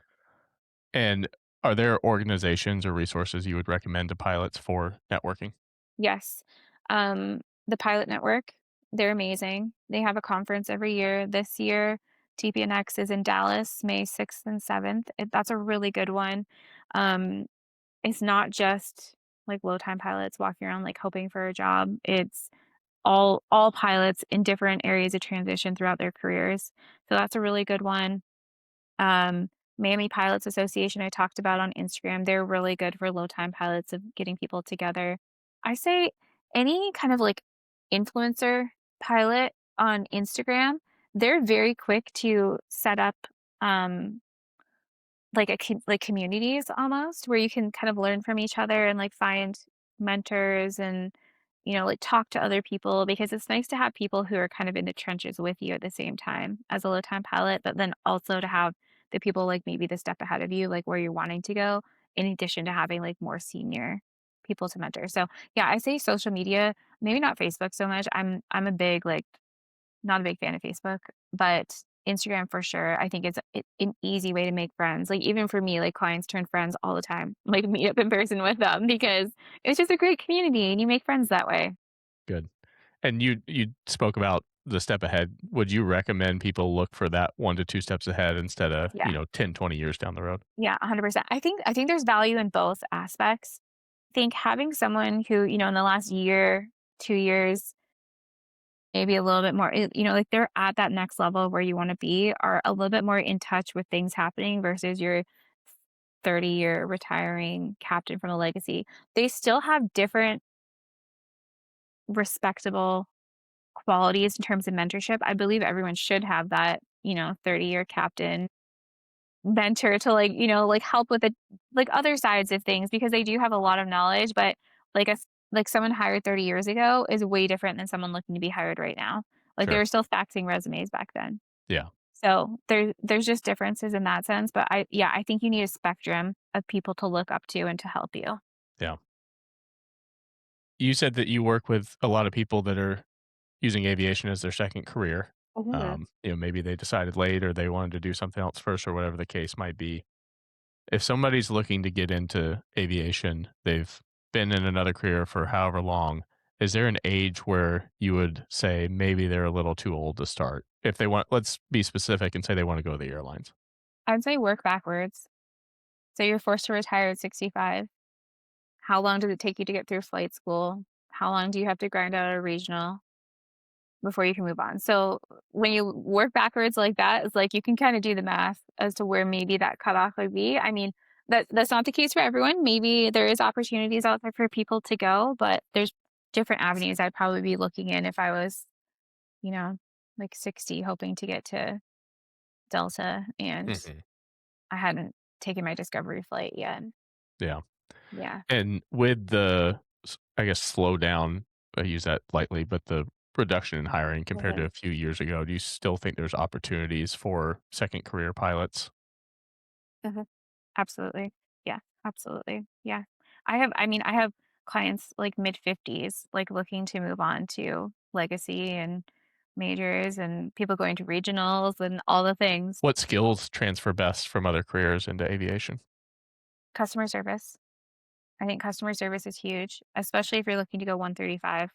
And are there organizations or resources you would recommend to pilots for networking? Yes. The Pilot Network, they're amazing. They have a conference every year. This year, TPNX is in Dallas, May 6th and 7th. That's a really good one. Um, it's not just like low time pilots walking around like hoping for a job. It's all pilots in different areas of transition throughout their careers. So that's a really good one. Miami Pilots Association, I talked about on Instagram. They're really good for low time pilots of getting people together. I say any kind of like influencer pilot on Instagram, they're very quick to set up um, like like communities almost where you can kind of learn from each other and like find mentors and like talk to other people because it's nice to have people who are kind of in the trenches with you at the same time as a low time pilot, but then also to have the people like maybe the step ahead of you, like where you're wanting to go, in addition to having like more senior people to mentor. So yeah, I say social media, maybe not Facebook so much. I'm a big like not a big fan of Facebook, but Instagram for sure. I think it's an easy way to make friends. Like even for me, like clients turn friends all the time. Like meet up in person with them because it's just a great community and you make friends that way. Good. And you spoke about the step ahead. Would you recommend people look for that 1 to 2 steps ahead instead of, Yeah. 10, 20 years down the road? Yeah, 100%. I think there's value in both aspects. I think having someone who, in the last year, 2 years, maybe a little bit more, like they're at that next level where you want to be, are a little bit more in touch with things happening versus your 30-year retiring captain from a legacy. They still have different respectable qualities in terms of mentorship. I believe everyone should have that, 30-year captain mentor to like, like help with the like other sides of things because they do have a lot of knowledge, but like someone hired 30 years ago is way different than someone looking to be hired right now. Like they Sure. were still faxing resumes back then. Yeah. So there's just differences in that sense, but I think you need a spectrum of people to look up to and to help you. Yeah. You said that you work with a lot of people that are using aviation as their second career. Mhm. Maybe they decided late or they wanted to do something else first or whatever the case might be. If somebody's looking to get into aviation, they've been in another career for however long, is there an age where you would say maybe they're a little too old to start? If they want, let's be specific and say they want to go to the airlines. I'd say work backwards. So you're forced to retire at 65. How long does it take you to get through flight school? How long do you have to grind out a regional before you can move on? So when you work backwards like that, it's like you can kind of do the math as to where maybe that cutoff would be. I mean, that's not the case for everyone. Maybe there is opportunities out there for people to go, but there's different avenues I'd probably be looking in if I was, you know, like 60, hoping to get to Delta and Mhm. I hadn't taken my discovery flight yet. Yeah. Yeah. And with the, I guess, slow down, I use that lightly, but the reduction in hiring compared to Mhm. a few years ago, do you still think there's opportunities for second career pilots? Mhm. Absolutely. Yeah, absolutely. Yeah. I mean, I have clients like mid-50s, like looking to move on to legacy and majors and people going to regionals and all the things. What skills transfer best from other careers into aviation? Customer service. I think customer service is huge, especially if you're looking to go 135,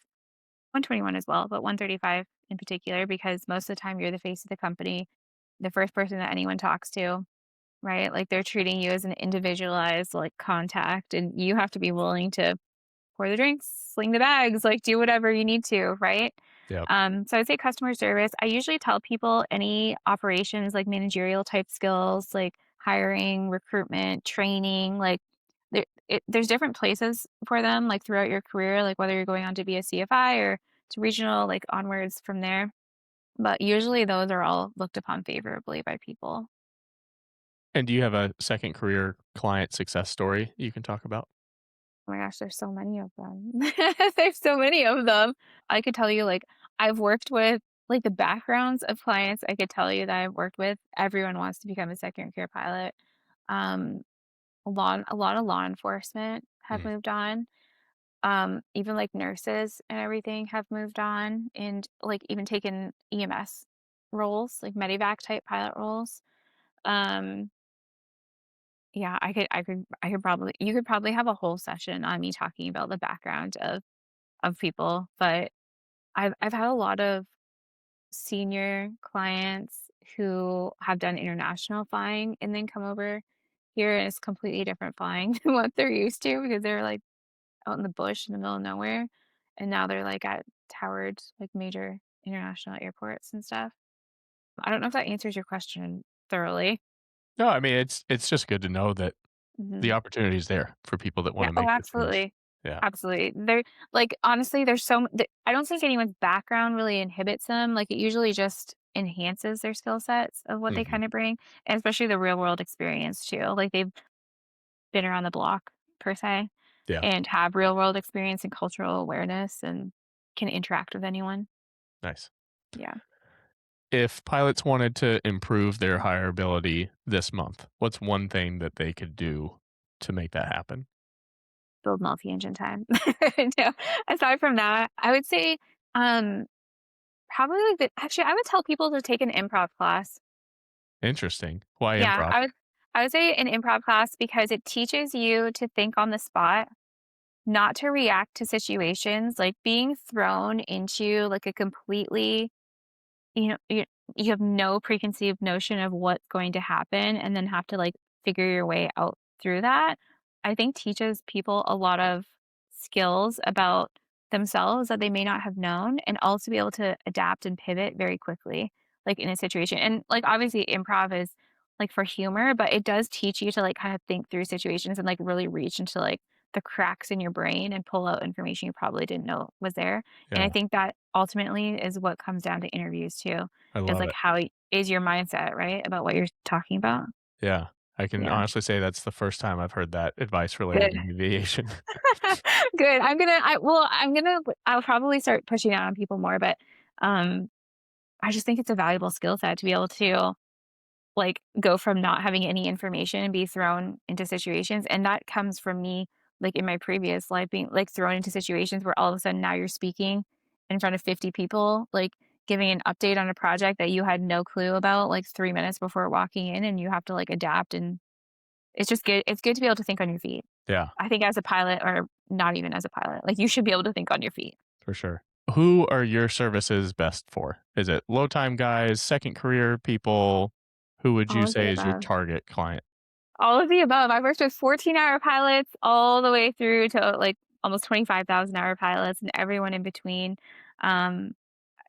121 as well, but 135 in particular, because most of the time you're the face of the company, the first person that anyone talks to, right? Like they're treating you as an individualized like contact, and you have to be willing to pour the drinks, sling the bags, like do whatever you need to, right? Yeah. So I'd say customer service. I usually tell people any operations like managerial type skills, like hiring, recruitment, training, like there's different places for them, like throughout your career, like whether you're going on to be a CFI or to regional, like onwards from there. But usually those are all looked upon favorably by people. And do you have a second career client success story you can talk about? Oh my gosh, there's so many of them. There's so many of them. I could tell you, like, I've worked with, like, the backgrounds of clients I could tell you that I've worked with. Everyone wants to become a second career pilot. Um, a lot of law enforcement have Mhm. moved on. Even, like, nurses and everything have moved on and, like, even taken EMS roles, like medevac type pilot roles. Um, yeah, I could probably you could probably have a whole session on me talking about the background of people, but I've had a lot of senior clients who have done international flying and then come over here and it's completely different flying than what they're used to because they're like out in the bush in the middle of nowhere. And now they're like at towered like major international airports and stuff. I don't know if that answers your question thoroughly. No, I mean, it's just good to know that the Mhm. opportunity is there for people that Yeah. wanna Oh, make the change. absolutely. Yeah. Absolutely. There like, honestly, there's I don't think anyone's background really inhibits them, like, it usually just enhances their skill sets of what they Mhm. kinda bring, and especially the real world experience too, like, they've been around the block per se, Yeah. and have real world experience and cultural awareness and can interact with anyone. Nice. Yeah. If pilots wanted to improve their hireability this month, what's one thing that they could do to make that happen? Build multi-engine time. No, aside from that, I would say, um, probably, like, the actually, I would tell people to take an improv class. Interesting. Why Yeah, improv? I would say an improv class because it teaches you to think on the spot, not to react to situations, like being thrown into like a completely, you know, you have no preconceived notion of what's going to happen and then have to like figure your way out through that. I think teaches people a lot of skills about themselves that they may not have known and also be able to adapt and pivot very quickly like in a situation. And like obviously improv is like for humor, but it does teach you to like kind of think through situations and like really reach into like the cracks in your brain and pull out information you probably didn't know was there. And I Yeah, think that ultimately is what comes down to interviews too, I is love like it. how is your mindset, right? About what you're talking about. Yeah. I can Yeah. honestly say that's the first time I've heard that advice related Good. to aviation. Good. I'll probably start pushing that on people more, but um I just think it's a valuable skill set to be able to like go from not having any information and be thrown into situations. And that comes from me, like in my previous life, being like thrown into situations where all of a sudden now you're speaking in front of 50 people, like giving an update on a project that you had no clue about like 3 minutes before walking in, and you have to like adapt. And it's just good. It's good to be able to think on your feet. Yeah, I think as a pilot, or not even as a pilot, like you should be able to think on your feet. for sure. Who are your services best for? Is it low time guys, second career people? Who would you All of the say is your above. target client? All of the above. I've worked with 14-hour pilots all the way through to like almost 25,000-hour pilots and everyone in between. Um,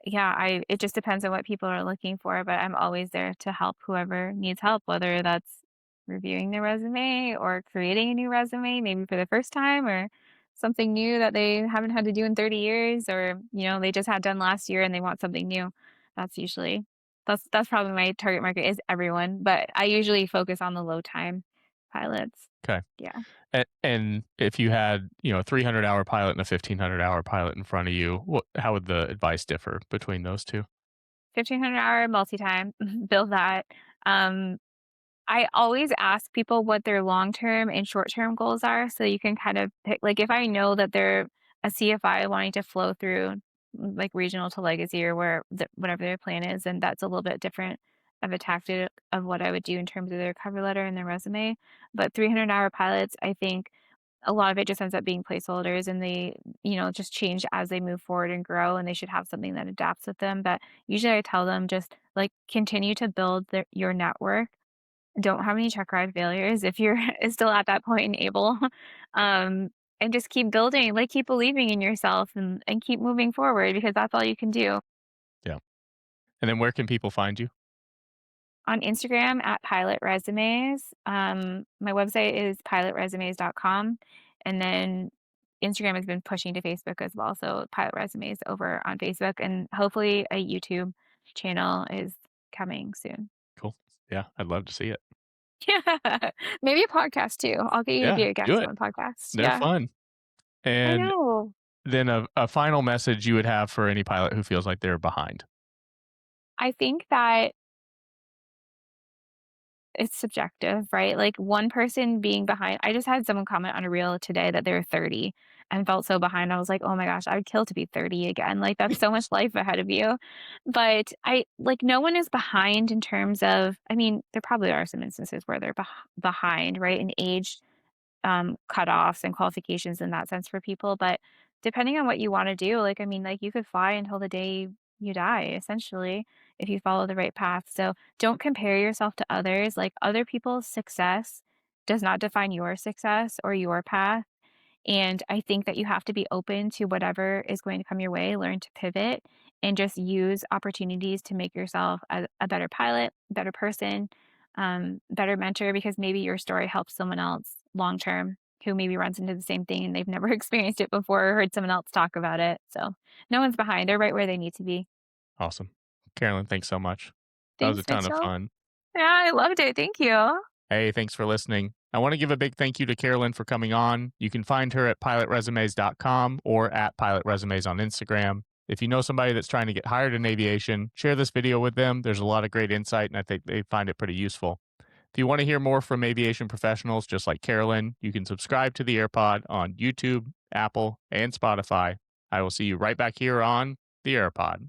yeah, I it just depends on what people are looking for, but I'm always there to help whoever needs help, whether that's reviewing their resume or creating a new resume, maybe for the first time, or something new that they haven't had to do in 30 years, or they just had done last year and they want something new. That's usually that's probably my target market is everyone, but I usually focus on the low time pilots. Okay. Yeah. And if you had, a 300-hour pilot and a 1,500-hour pilot in front of you, how would the advice differ between those 2? 1,500-hour multi-time, build that. Um, I always ask people what their long-term and short-term goals are, so you can kind of pick like, if I know that they're a CFI wanting to flow through, like, regional to legacy or whatever their plan is, then that's a little bit different of a tactic of what I would do in terms of their cover letter and their resume. But 300-hour pilots, I think a lot of it just ends up being placeholders, and they, just change as they move forward and grow, and they should have something that adapts with them. But usually I tell them just, like, continue to build your network. Don't have any checkride failures if you're still at that point and able. Um, and just keep building, like, keep believing in yourself and keep moving forward because that's all you can do. Yeah. And then where can people find you? On Instagram at Pilot Resumes. My website is pilotresumes.com. And then Instagram has been pushing to Facebook as well. So Pilot Resumes over on Facebook. And hopefully a YouTube channel is coming soon. Cool. Yeah, I'd love to see it. Yeah. Maybe a podcast too. I'll get you to be Yeah, a do guest it. on a podcast. They're Yeah. fun. I And know. then a final message you would have for any pilot who feels like they're behind. I think that it's subjective, right? Like one person being behind, I just had someone comment on a reel today that they're 30 and felt so behind. I was like, oh my gosh, I would kill to be 30 again. Like that's so much life ahead of you. But I like no one is behind in terms of, I mean, there probably are some instances where they're behind, right? In age cutoffs and qualifications in that sense for people. But depending on what you want to do, like, I mean, like you could fly until the day you die, essentially, if you follow the right path. So don't compare yourself to others. Like, other people's success does not define your success or your path. And I think that you have to be open to whatever is going to come your way, learn to pivot, and just use opportunities to make yourself a better pilot, better person, better mentor, because maybe your story helps someone else long term who maybe runs into the same thing and they've never experienced it before or heard someone else talk about it. So no one's behind. They're right where they need to be. Awesome. Carolyn, thanks so much. That was a Thanks, ton of Mitchell. fun. Yeah, I loved it. Thank you. Hey, thanks for listening. I want to give a big thank you to Carolyn for coming on. You can find her at pilotresumes.com or at pilotresumes on Instagram. If you know somebody that's trying to get hired in aviation, share this video with them. There's a lot of great insight, and I think they find it pretty useful. If you want to hear more from aviation professionals just like Carolyn, you can subscribe to the AirPod on YouTube, Apple, and Spotify. I will see you right back here on the AirPod.